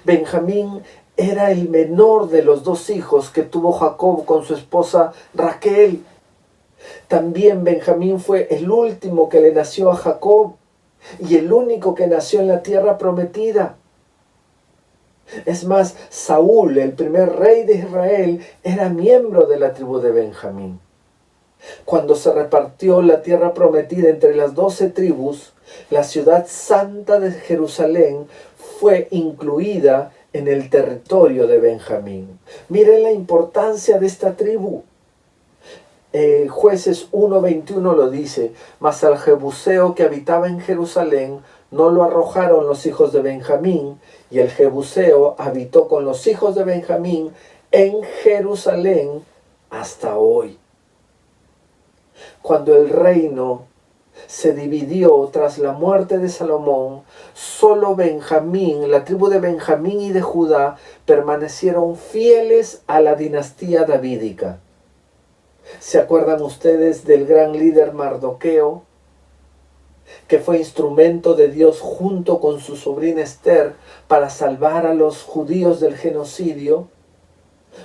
J: Benjamín era el menor de los 2 hijos que tuvo Jacob con su esposa Raquel. También Benjamín fue el último que le nació a Jacob y el único que nació en la tierra prometida. Es más, Saúl, el primer rey de Israel, era miembro de la tribu de Benjamín. Cuando se repartió la tierra prometida entre las 12 tribus, la ciudad santa de Jerusalén fue incluida en el territorio de Benjamín. Miren la importancia de esta tribu. Jueces 1:21 lo dice: mas al jebuseo que habitaba en Jerusalén no lo arrojaron los hijos de Benjamín, y el jebuseo habitó con los hijos de Benjamín en Jerusalén hasta hoy. Cuando el reino se dividió tras la muerte de Salomón, solo Benjamín, la tribu de Benjamín y de Judá, permanecieron fieles a la dinastía davídica. ¿Se acuerdan ustedes del gran líder Mardoqueo, que fue instrumento de Dios junto con su sobrina Esther para salvar a los judíos del genocidio?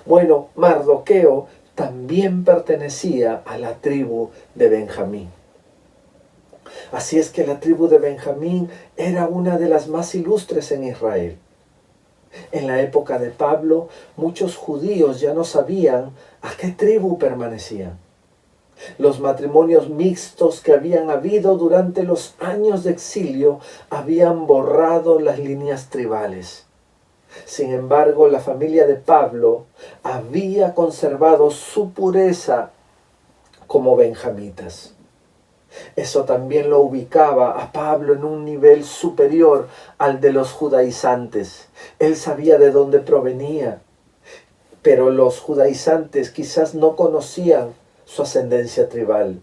J: Bueno, Mardoqueo también pertenecía a la tribu de Benjamín. Así es que la tribu de Benjamín era una de las más ilustres en Israel. En la época de Pablo, muchos judíos ya no sabían a qué tribu permanecían. Los matrimonios mixtos que habían habido durante los años de exilio habían borrado las líneas tribales. Sin embargo, la familia de Pablo había conservado su pureza como benjamitas. Eso también lo ubicaba a Pablo en un nivel superior al de los judaizantes. Él sabía de dónde provenía, pero los judaizantes quizás no conocían su ascendencia tribal.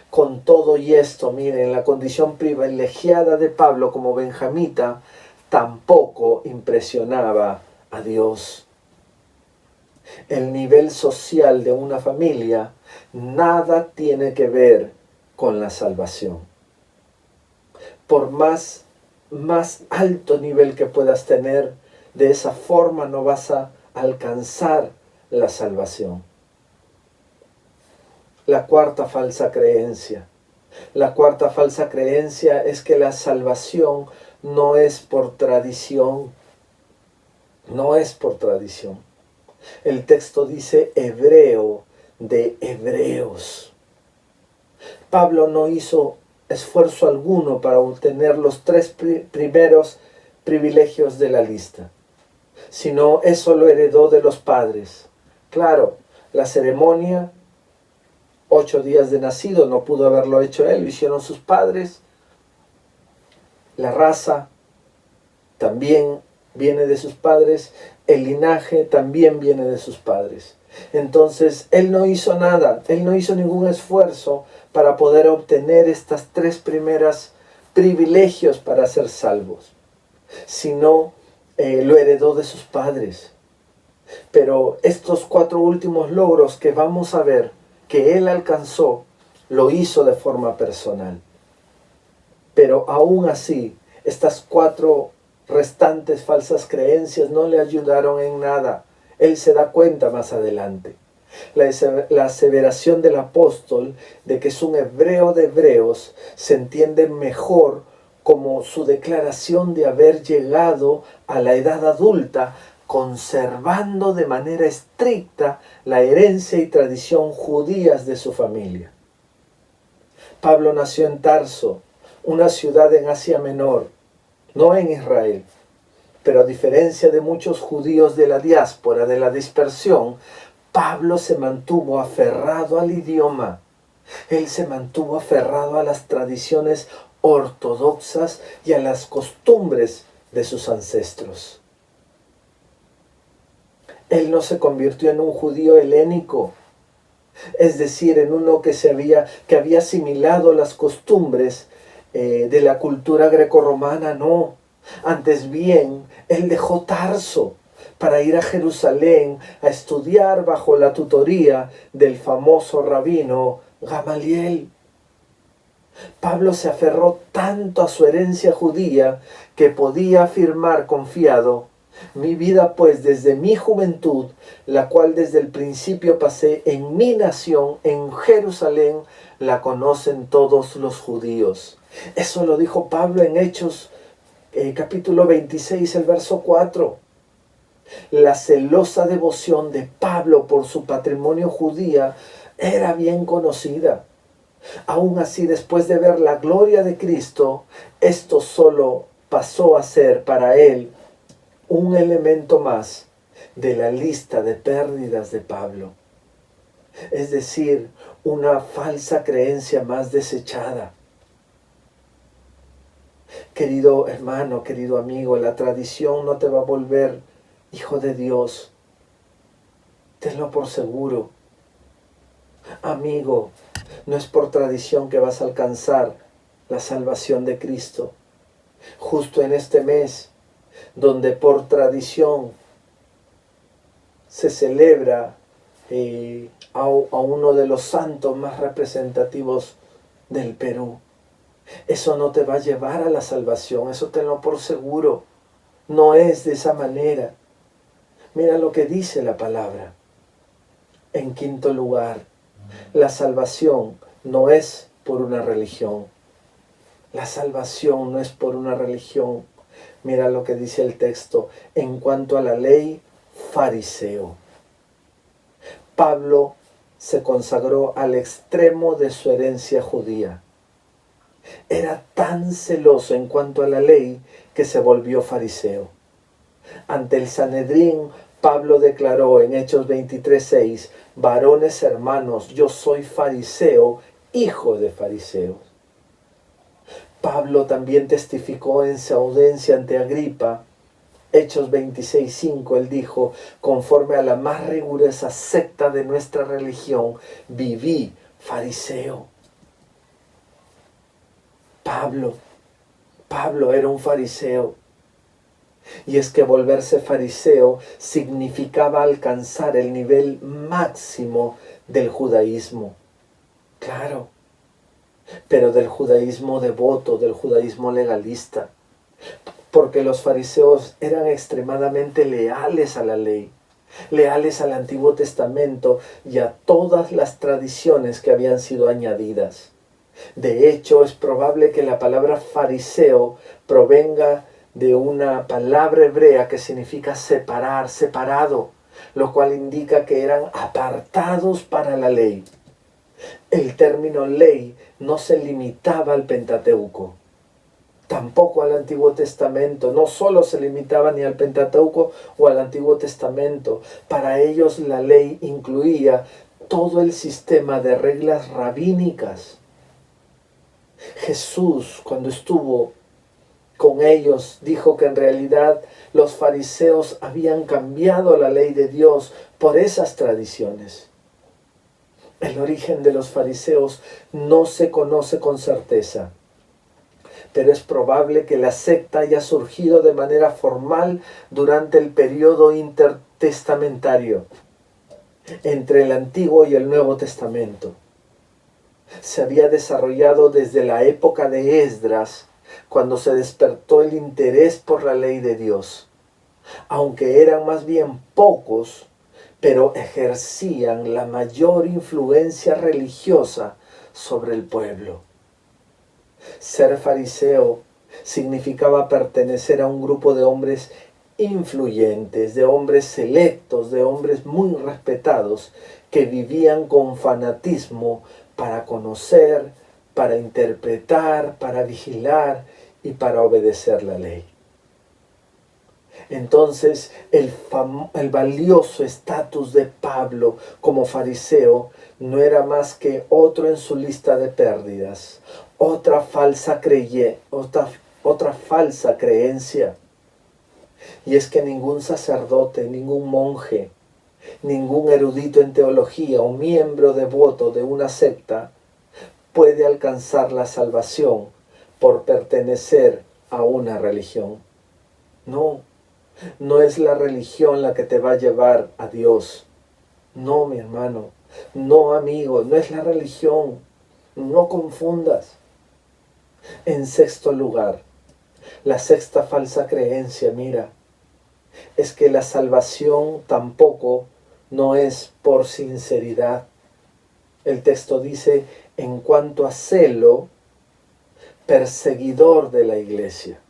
J: Con todo y esto, miren, la condición privilegiada de Pablo como benjamita tampoco impresionaba a Dios. El nivel social de una familia nada tiene que ver con la salvación. Por más alto nivel que puedas tener, de esa forma no vas a alcanzar la salvación. La cuarta falsa creencia. La cuarta falsa creencia es que la salvación no es por tradición. No es por tradición. El texto dice hebreo de hebreos. Pablo no hizo esfuerzo alguno para obtener los 3 primeros privilegios de la lista, sino eso lo heredó de los padres. Claro, la ceremonia, 8 días de nacido, no pudo haberlo hecho él, lo hicieron sus padres. La raza también viene de sus padres, el linaje también viene de sus padres. Entonces, él no hizo nada, él no hizo ningún esfuerzo para poder obtener estas 3 primeras privilegios para ser salvos, sino lo heredó de sus padres. Pero estos 4 últimos logros que vamos a ver que él alcanzó, lo hizo de forma personal. Pero aún así, estas 4 restantes falsas creencias no le ayudaron en nada. Él se da cuenta más adelante. La aseveración del apóstol de que es un hebreo de hebreos se entiende mejor como su declaración de haber llegado a la edad adulta conservando de manera estricta la herencia y tradición judías de su familia. Pablo nació en Tarso, una ciudad en Asia Menor, no en Israel. Pero a diferencia de muchos judíos de la diáspora, de la dispersión, Pablo se mantuvo aferrado al idioma. Él se mantuvo aferrado a las tradiciones ortodoxas y a las costumbres de sus ancestros. Él no se convirtió en un judío helénico, es decir, en uno que había asimilado las costumbres de la cultura grecorromana, no. Antes bien, él dejó Tarso para ir a Jerusalén a estudiar bajo la tutoría del famoso rabino Gamaliel. Pablo se aferró tanto a su herencia judía que podía afirmar confiado: mi vida pues desde mi juventud, la cual desde el principio pasé en mi nación, en Jerusalén, la conocen todos los judíos. Eso lo dijo Pablo en Hechos capítulo 26, el verso 4. La celosa devoción de Pablo por su patrimonio judía era bien conocida. Aún así, después de ver la gloria de Cristo, esto solo pasó a ser para él un elemento más de la lista de pérdidas de Pablo. Es decir, una falsa creencia más desechada. Querido hermano, querido amigo, la tradición no te va a volver hijo de Dios. Tenlo por seguro. Amigo, no es por tradición que vas a alcanzar la salvación de Cristo. Justo en este mes, donde por tradición se celebra a uno de los santos más representativos del Perú. Eso no te va a llevar a la salvación, eso tenlo por seguro. No es de esa manera. Mira lo que dice la palabra. En quinto lugar, la salvación no es por una religión. La salvación no es por una religión. Mira lo que dice el texto. En cuanto a la ley, fariseo. Pablo se consagró al extremo de su herencia judía. Era tan celoso en cuanto a la ley que se volvió fariseo. Ante el Sanedrín, Pablo declaró en Hechos 23:6, varones hermanos, yo soy fariseo, hijo de fariseos. Pablo también testificó en su audiencia ante Agripa, Hechos 26:5, él dijo, conforme a la más rigurosa secta de nuestra religión, viví fariseo. Pablo era un fariseo. Y es que volverse fariseo significaba alcanzar el nivel máximo del judaísmo. Claro, pero del judaísmo devoto, del judaísmo legalista. Porque los fariseos eran extremadamente leales a la ley, leales al Antiguo Testamento y a todas las tradiciones que habían sido añadidas. De hecho, es probable que la palabra fariseo provenga de una palabra hebrea que significa separar, separado, lo cual indica que eran apartados para la ley. El término ley no se limitaba al Pentateuco, tampoco al Antiguo Testamento, no solo se limitaba ni al Pentateuco o al Antiguo Testamento. Para ellos la ley incluía todo el sistema de reglas rabínicas. Jesús, cuando estuvo con ellos, dijo que en realidad los fariseos habían cambiado la ley de Dios por esas tradiciones. El origen de los fariseos no se conoce con certeza, pero es probable que la secta haya surgido de manera formal durante el periodo intertestamentario, entre el Antiguo y el Nuevo Testamento. Se había desarrollado desde la época de Esdras, cuando se despertó el interés por la ley de Dios. Aunque eran más bien pocos, pero ejercían la mayor influencia religiosa sobre el pueblo. Ser fariseo significaba pertenecer a un grupo de hombres influyentes, de hombres selectos, de hombres muy respetados, que vivían con fanatismo para conocer, para interpretar, para vigilar y para obedecer la ley. Entonces el valioso estatus de Pablo como fariseo no era más que otro en su lista de pérdidas, otra falsa creencia. Y es que ningún sacerdote, ningún monje, ningún erudito en teología o miembro devoto de una secta puede alcanzar la salvación por pertenecer a una religión. No es la religión la que te va a llevar a Dios. No, mi hermano, no, amigo, no es la religión. No confundas. En sexto lugar, la sexta falsa creencia, mira, es que la salvación tampoco no es por sinceridad. El texto dice, en cuanto a celo, perseguidor de la iglesia.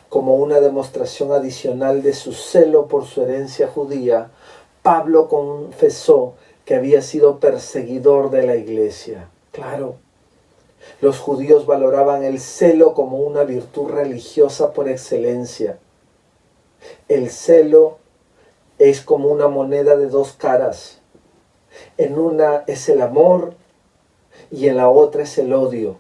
J: Como una demostración adicional de su celo por su herencia judía, Pablo confesó que había sido perseguidor de la iglesia. Claro, los judíos valoraban el celo como una virtud religiosa por excelencia. El celo es como una moneda de dos caras. En una es el amor y en la otra es el odio.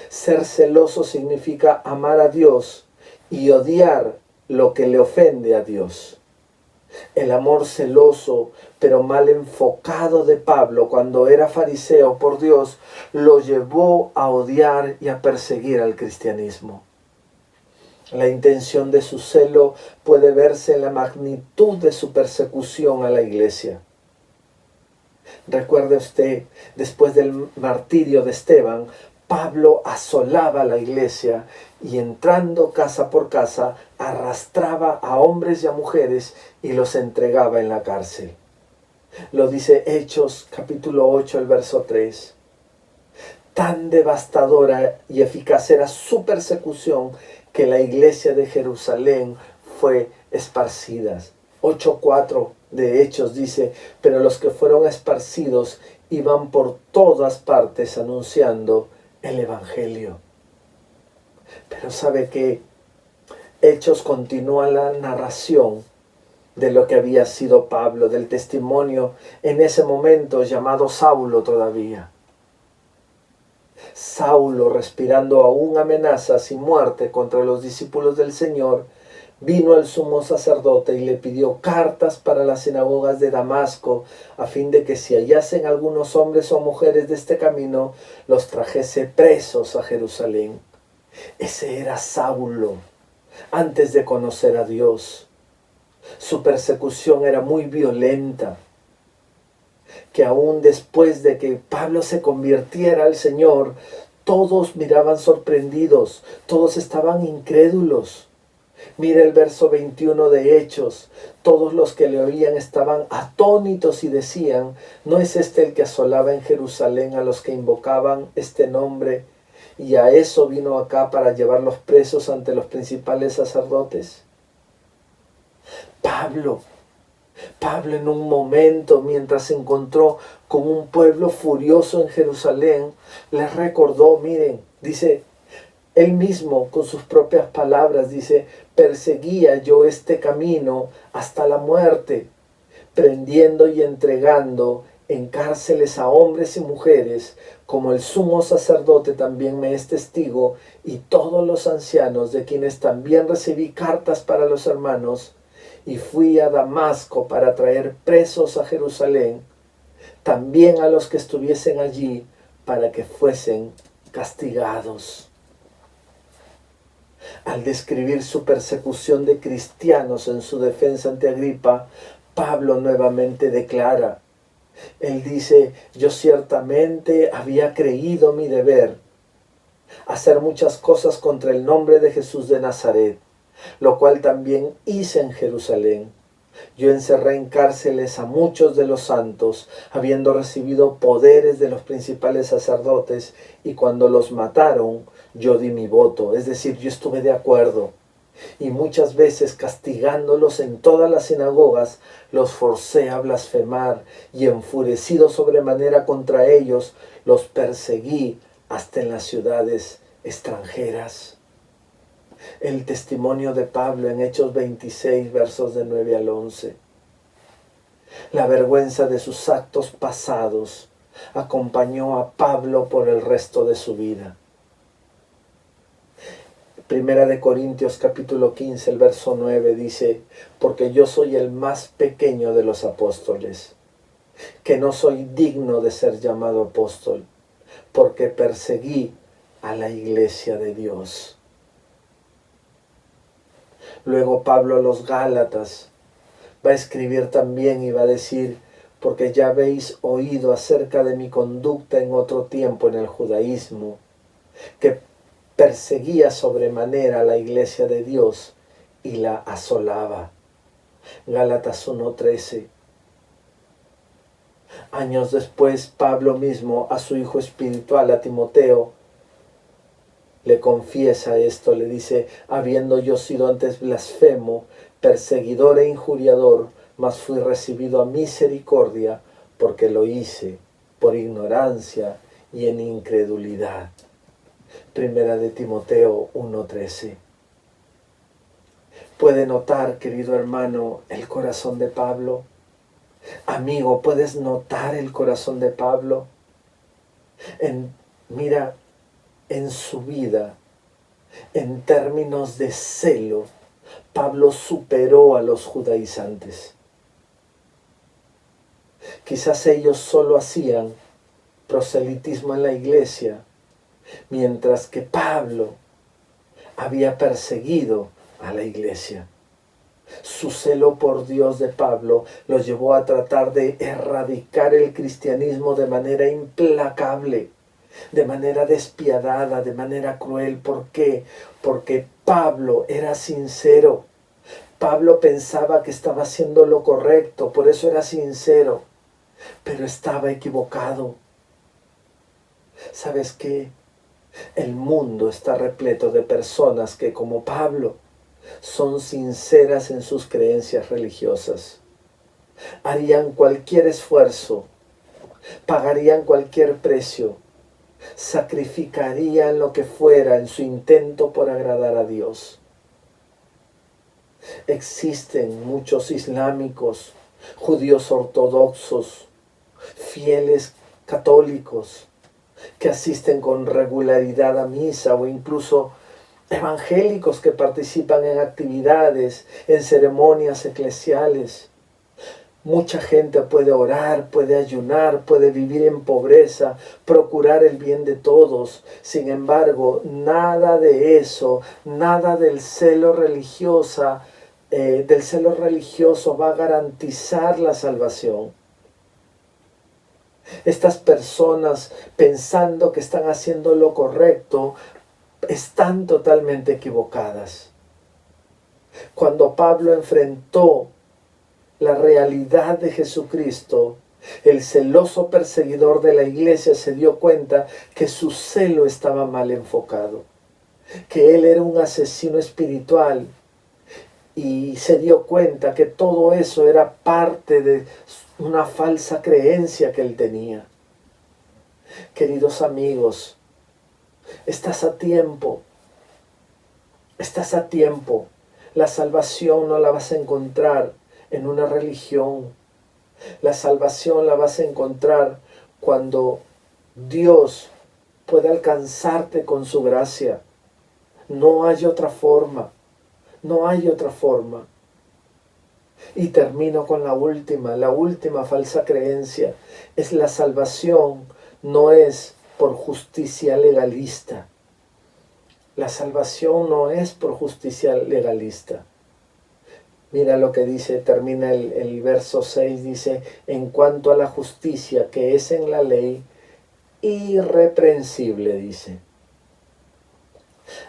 J: Ser celoso significa amar a Dios y odiar lo que le ofende a Dios. El amor celoso, pero mal enfocado de Pablo cuando era fariseo por Dios, lo llevó a odiar y a perseguir al cristianismo. La intención de su celo puede verse en la magnitud de su persecución a la iglesia. Recuerde usted, después del martirio de Esteban, Pablo asolaba la iglesia y entrando casa por casa arrastraba a hombres y a mujeres y los entregaba en la cárcel. Lo dice Hechos capítulo 8, el verso 3. Tan devastadora y eficaz era su persecución que la iglesia de Jerusalén fue esparcida. 8:4 de Hechos dice, pero los que fueron esparcidos iban por todas partes anunciando el Evangelio. Pero ¿sabe qué? Hechos continúa la narración de lo que había sido Pablo, del testimonio en ese momento llamado Saulo todavía. Saulo, respirando aún amenazas y muerte contra los discípulos del Señor, vino al sumo sacerdote y le pidió cartas para las sinagogas de Damasco, a fin de que si hallasen algunos hombres o mujeres de este camino, los trajese presos a Jerusalén. Ese era Saulo, antes de conocer a Dios. Su persecución era muy violenta, que aún después de que Pablo se convirtiera al Señor, todos miraban sorprendidos, todos estaban incrédulos. Mira el verso 21 de Hechos. Todos los que le oían estaban atónitos y decían, ¿no es este el que asolaba en Jerusalén a los que invocaban este nombre? Y a eso vino acá para llevarlos presos ante los principales sacerdotes. Pablo en un momento, mientras se encontró con un pueblo furioso en Jerusalén, les recordó, miren, dice, él mismo con sus propias palabras dice, perseguía yo este camino hasta la muerte, prendiendo y entregando en cárceles a hombres y mujeres, como el sumo sacerdote también me es testigo, y todos los ancianos de quienes también recibí cartas para los hermanos, y fui a Damasco para traer presos a Jerusalén, también a los que estuviesen allí, para que fuesen castigados. Al describir su persecución de cristianos en su defensa ante Agripa, Pablo nuevamente declara, él dice, yo ciertamente había creído mi deber hacer muchas cosas contra el nombre de Jesús de Nazaret, lo cual también hice en Jerusalén. Yo encerré en cárceles a muchos de los santos, habiendo recibido poderes de los principales sacerdotes, y cuando los mataron, yo di mi voto, es decir, yo estuve de acuerdo. y muchas veces castigándolos en todas las sinagogas, los forcé a blasfemar y enfurecido sobremanera contra ellos, los perseguí hasta en las ciudades extranjeras. El testimonio de Pablo en Hechos 26, versos de 9 al 11. La vergüenza de sus actos pasados acompañó a Pablo por el resto de su vida. Primera de Corintios capítulo 15, el verso 9 dice: porque yo soy el más pequeño de los apóstoles, que no soy digno de ser llamado apóstol, porque perseguí a la iglesia de Dios. Luego Pablo a los Gálatas va a escribir también y va a decir: porque ya habéis oído acerca de mi conducta en otro tiempo en el judaísmo, que perseguía sobremanera a la iglesia de Dios y la asolaba. Gálatas 1:13. Años después, Pablo mismo a su hijo espiritual, a Timoteo, le confiesa esto, le dice: habiendo yo sido antes blasfemo, perseguidor e injuriador, mas fui recibido a misericordia, porque lo hice por ignorancia y en incredulidad. Primera de Timoteo 1:13. ¿Puede notar, querido hermano, el corazón de Pablo? Amigo, ¿puedes notar el corazón de Pablo? Mira, en su vida, en términos de celo, Pablo superó a los judaizantes. Quizás ellos solo hacían proselitismo en la iglesia, mientras que Pablo había perseguido a la iglesia. Su celo por Dios de Pablo lo llevó a tratar de erradicar el cristianismo de manera implacable, de manera despiadada, de manera cruel. ¿Por qué? Porque Pablo era sincero. Pablo pensaba que estaba haciendo lo correcto, por eso era sincero, pero estaba equivocado. ¿Sabes qué? El mundo está repleto de personas que, como Pablo, son sinceras en sus creencias religiosas. Harían cualquier esfuerzo, pagarían cualquier precio, sacrificarían lo que fuera en su intento por agradar a Dios. Existen muchos islámicos, judíos ortodoxos, fieles católicos, que asisten con regularidad a misa, o incluso evangélicos que participan en actividades, en ceremonias eclesiales. Mucha gente puede orar, puede ayunar, puede vivir en pobreza, procurar el bien de todos. Sin embargo, nada de eso, nada del celo religioso va a garantizar la salvación. Estas personas, pensando que están haciendo lo correcto, están totalmente equivocadas. Cuando Pablo enfrentó la realidad de Jesucristo, el celoso perseguidor de la iglesia se dio cuenta que su celo estaba mal enfocado, que él era un asesino espiritual, y se dio cuenta que todo eso era parte de una falsa creencia que él tenía. Queridos amigos, estás a tiempo. Estás a tiempo. La salvación no la vas a encontrar en una religión. La salvación la vas a encontrar cuando Dios pueda alcanzarte con su gracia. No hay otra forma. No hay otra forma. Y termino con la última falsa creencia. Es la salvación no es por justicia legalista. La salvación no es por justicia legalista. Mira lo que dice, termina el verso 6, dice: en cuanto a la justicia que es en la ley, irreprensible, dice.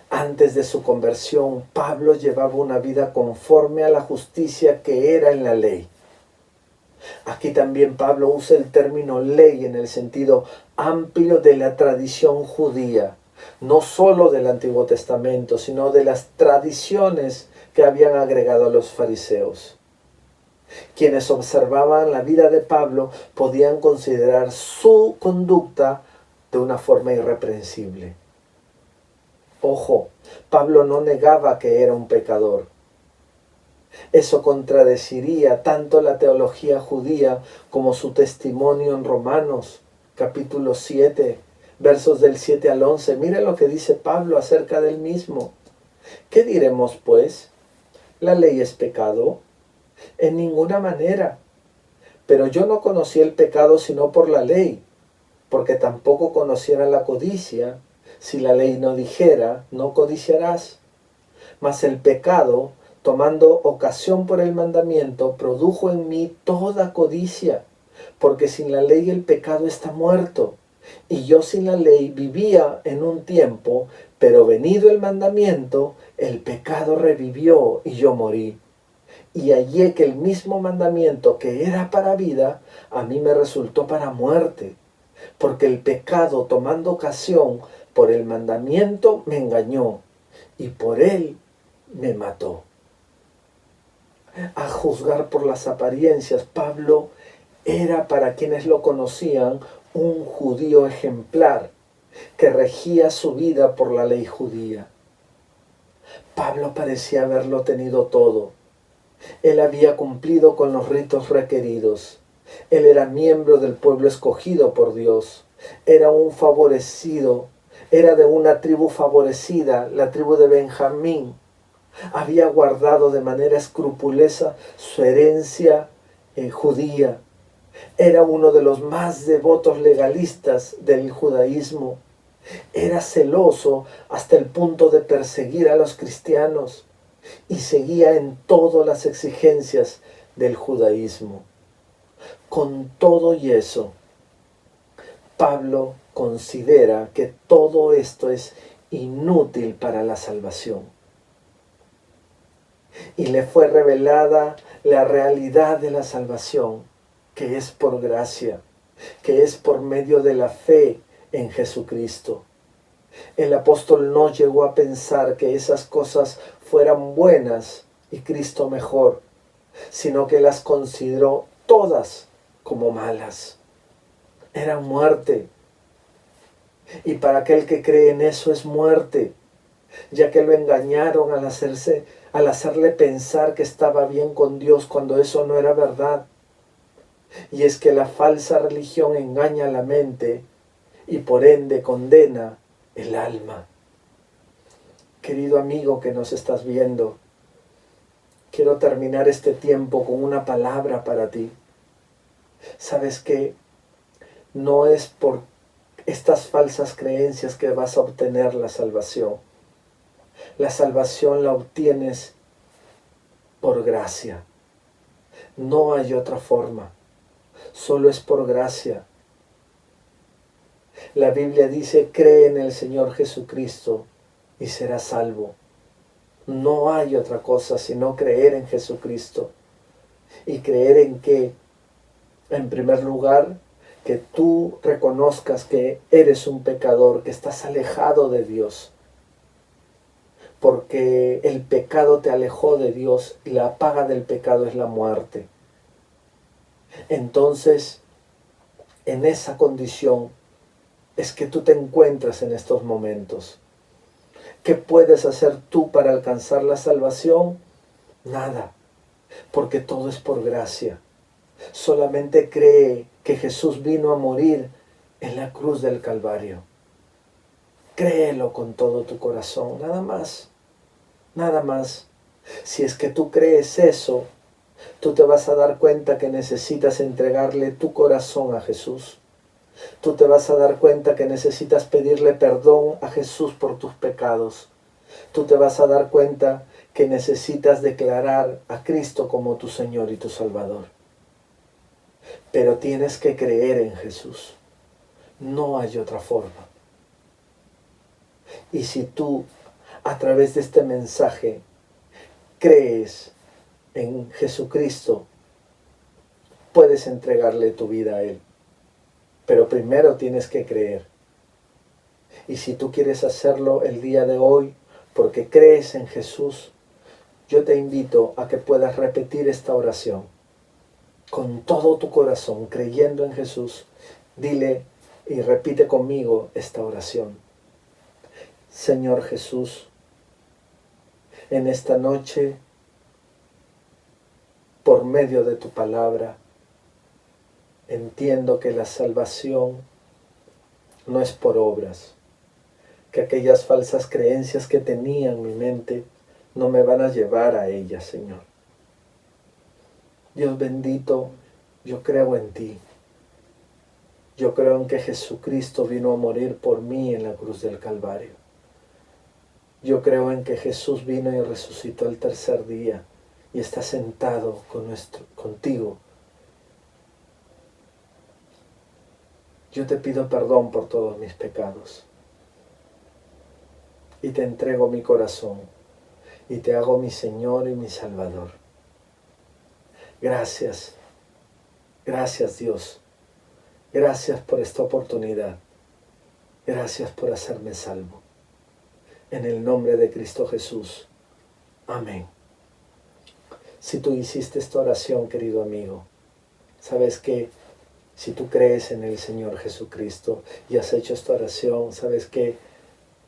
J: Antes de su conversión, Pablo llevaba una vida conforme a la justicia que era en la ley. Aquí también Pablo usa el término ley en el sentido amplio de la tradición judía, no solo del Antiguo Testamento, sino de las tradiciones que habían agregado los fariseos. Quienes observaban la vida de Pablo podían considerar su conducta de una forma irreprensible. Ojo, Pablo no negaba que era un pecador. Eso contradeciría tanto la teología judía como su testimonio en Romanos, capítulo 7, versos del 7 al 11. Mire lo que dice Pablo acerca del mismo. ¿Qué diremos pues? ¿La ley es pecado? En ninguna manera. Pero yo no conocí el pecado sino por la ley, porque tampoco conociera la codicia, si la ley no dijera, no codiciarás. Mas el pecado, tomando ocasión por el mandamiento, produjo en mí toda codicia, porque sin la ley el pecado está muerto. Y yo sin la ley vivía en un tiempo, pero venido el mandamiento, el pecado revivió y yo morí. Y hallé que el mismo mandamiento que era para vida, a mí me resultó para muerte, porque el pecado, tomando ocasión por el mandamiento, me engañó, y por él me mató. A juzgar por las apariencias, Pablo era, para quienes lo conocían, un judío ejemplar que regía su vida por la ley judía. Pablo parecía haberlo tenido todo. Él había cumplido con los ritos requeridos. Él era miembro del pueblo escogido por Dios. Era un favorecido. Era de una tribu favorecida, la tribu de Benjamín. Había guardado de manera escrupulosa su herencia judía. Era uno de los más devotos legalistas del judaísmo. Era celoso hasta el punto de perseguir a los cristianos y seguía en todas las exigencias del judaísmo. Con todo y eso, Pablo considera que todo esto es inútil para la salvación. Y le fue revelada la realidad de la salvación, que es por gracia, que es por medio de la fe en Jesucristo. El apóstol no llegó a pensar que esas cosas fueran buenas y Cristo mejor, sino que las consideró todas como malas. Era muerte. Y para aquel que cree en eso es muerte, ya que lo engañaron al hacerle pensar que estaba bien con Dios cuando eso no era verdad. Y es que la falsa religión engaña la mente y por ende condena el alma. Querido amigo que nos estás viendo, quiero terminar este tiempo con una palabra para ti. ¿Sabes qué? No es por estas falsas creencias que vas a obtener la salvación. La salvación la obtienes por gracia. No hay otra forma. Solo es por gracia. La Biblia dice, cree en el Señor Jesucristo y serás salvo. No hay otra cosa sino creer en Jesucristo. ¿Y creer en qué? En primer lugar, que tú reconozcas que eres un pecador, que estás alejado de Dios. Porque el pecado te alejó de Dios y la paga del pecado es la muerte. Entonces, en esa condición es que tú te encuentras en estos momentos. ¿Qué puedes hacer tú para alcanzar la salvación? Nada, porque todo es por gracia. Solamente cree que Jesús vino a morir en la cruz del Calvario. Créelo con todo tu corazón, nada más, nada más. Si es que tú crees eso, tú te vas a dar cuenta que necesitas entregarle tu corazón a Jesús. Tú te vas a dar cuenta que necesitas pedirle perdón a Jesús por tus pecados. Tú te vas a dar cuenta que necesitas declarar a Cristo como tu Señor y tu Salvador. Pero tienes que creer en Jesús. No hay otra forma. Y si tú, a través de este mensaje, crees en Jesucristo, puedes entregarle tu vida a Él. Pero primero tienes que creer. Y si tú quieres hacerlo el día de hoy porque crees en Jesús, yo te invito a que puedas repetir esta oración con todo tu corazón, creyendo en Jesús. Dile y repite conmigo esta oración. Señor Jesús, en esta noche, por medio de tu palabra, entiendo que la salvación no es por obras, que aquellas falsas creencias que tenía en mi mente no me van a llevar a ellas, Señor. Dios bendito, yo creo en ti. Yo creo en que Jesucristo vino a morir por mí en la cruz del Calvario. Yo creo en que Jesús vino y resucitó el tercer día y está sentado contigo. Yo te pido perdón por todos mis pecados y te entrego mi corazón y te hago mi Señor y mi Salvador. Gracias, gracias Dios, gracias por esta oportunidad, gracias por hacerme salvo. En el nombre de Cristo Jesús. Amén. Si tú hiciste esta oración, querido amigo, sabes que si tú crees en el Señor Jesucristo y has hecho esta oración, sabes que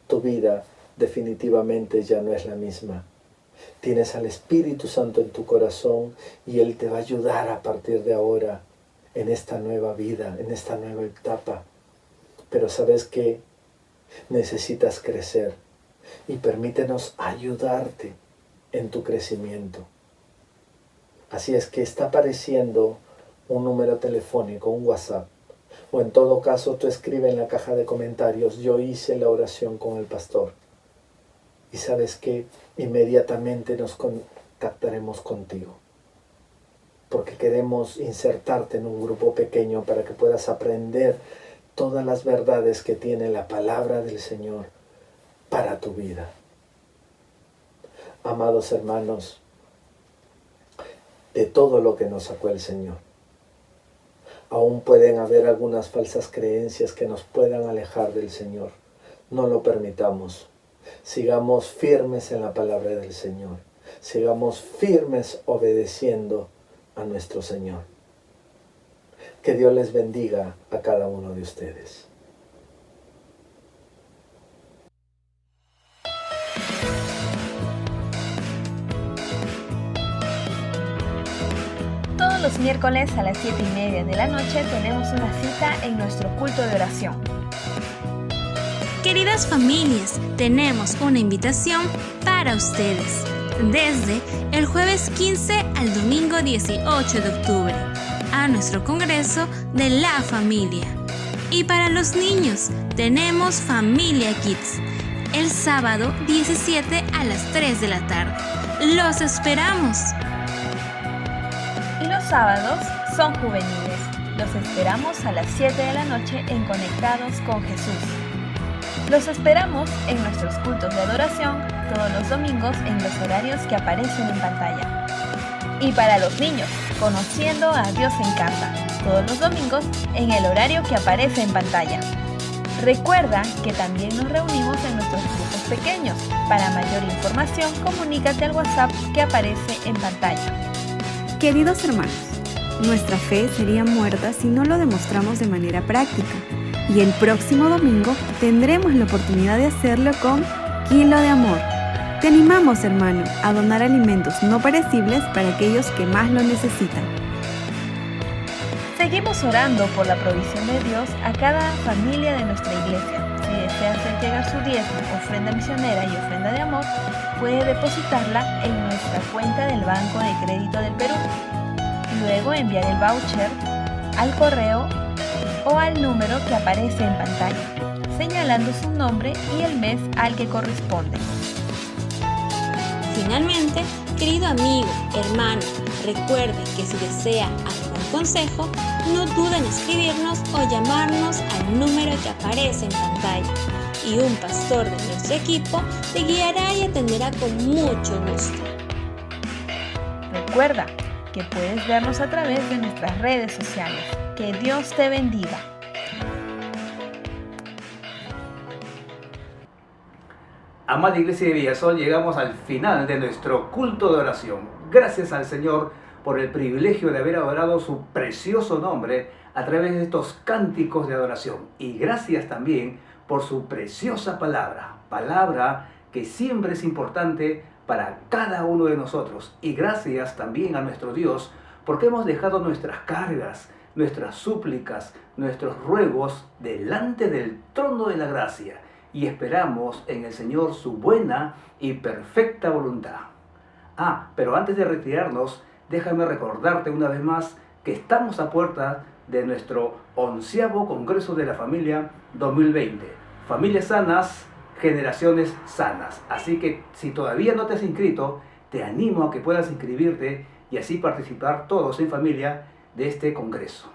J: tu vida definitivamente ya no es la misma. Tienes al Espíritu Santo en tu corazón y Él te va a ayudar a partir de ahora en esta nueva vida, en esta nueva etapa. Pero sabes que necesitas crecer y permítenos ayudarte en tu crecimiento. Así es que está apareciendo un número telefónico, un WhatsApp, o en todo caso tú escribe en la caja de comentarios: yo hice la oración con el pastor. Y sabes que inmediatamente nos contactaremos contigo, porque queremos insertarte en un grupo pequeño para que puedas aprender todas las verdades que tiene la palabra del Señor para tu vida. Amados hermanos, de todo lo que nos sacó el Señor, aún pueden haber algunas falsas creencias que nos puedan alejar del Señor. No lo permitamos. Sigamos firmes en la palabra del Señor. Sigamos firmes obedeciendo a nuestro Señor. Que Dios les bendiga a cada uno de ustedes.
D: Todos los miércoles a las 7:30 de la noche tenemos una cita en nuestro culto de oración.
K: Queridas familias, tenemos una invitación para ustedes. Desde el jueves 15 al domingo 18 de octubre, a nuestro Congreso de la Familia. Y para los niños, tenemos Familia Kids, el sábado 17 a las 3 de la tarde. ¡Los esperamos!
D: Y los sábados son juveniles. Los esperamos a las 7 de la noche en Conectados con Jesús. Los esperamos en nuestros cultos de adoración todos los domingos en los horarios que aparecen en pantalla. Y para los niños, Conociendo a Dios en Casa, todos los domingos en el horario que aparece en pantalla. Recuerda que también nos reunimos en nuestros grupos pequeños. Para mayor información, comunícate al WhatsApp que aparece en pantalla.
L: Queridos hermanos, nuestra fe sería muerta si no lo demostramos de manera práctica. Y el próximo domingo tendremos la oportunidad de hacerlo con Kilo de Amor. Te animamos, hermano, a donar alimentos no perecibles para aquellos que más lo necesitan.
D: Seguimos orando por la provisión de Dios a cada familia de nuestra iglesia. Si desea hacer llegar su diezmo, ofrenda misionera y ofrenda de amor, puede depositarla en nuestra cuenta del Banco de Crédito del Perú. Luego enviar el voucher al correo o al número que aparece en pantalla, señalando su nombre y el mes al que corresponde.
K: Finalmente, querido amigo, hermano, recuerde que si desea algún consejo, no dude en escribirnos o llamarnos al número que aparece en pantalla, y un pastor de nuestro equipo te guiará y atenderá con mucho gusto.
D: Recuerda que puedes vernos a través de nuestras redes sociales. Que Dios te bendiga.
M: Amada Iglesia de Villasol, llegamos al final de nuestro culto de oración. Gracias al Señor por el privilegio de haber adorado su precioso nombre a través de estos cánticos de adoración. Y gracias también por su preciosa palabra que siempre es importante para cada uno de nosotros. Y gracias también a nuestro Dios porque hemos dejado nuestras cargas, nuestras súplicas, nuestros ruegos delante del trono de la gracia y esperamos en el Señor su buena y perfecta voluntad. Pero antes de retirarnos, déjame recordarte una vez más que estamos a puerta de nuestro 11º Congreso de la Familia 2020. Familias sanas, generaciones sanas. Así que si todavía no te has inscrito, te animo a que puedas inscribirte y así participar todos en familia de este Congreso.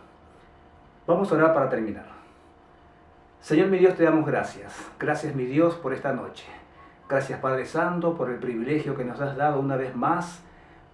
M: Vamos a orar para terminar. Señor mi Dios, te damos gracias. Gracias mi Dios por esta noche. Gracias Padre Santo por el privilegio que nos has dado una vez más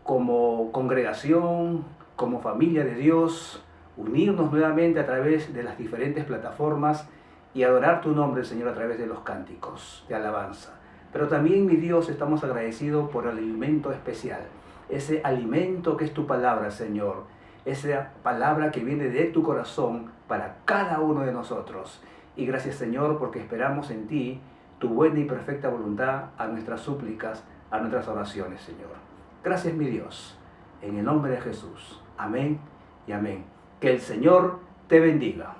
M: como congregación, como familia de Dios, unirnos nuevamente a través de las diferentes plataformas y adorar tu nombre, Señor, a través de los cánticos de alabanza. Pero también, mi Dios, estamos agradecidos por el alimento especial, ese alimento que es tu palabra, Señor, esa palabra que viene de tu corazón para cada uno de nosotros. Y gracias, Señor, porque esperamos en ti tu buena y perfecta voluntad a nuestras súplicas, a nuestras oraciones, Señor. Gracias, mi Dios, en el nombre de Jesús. Amén y amén. Que el Señor te bendiga.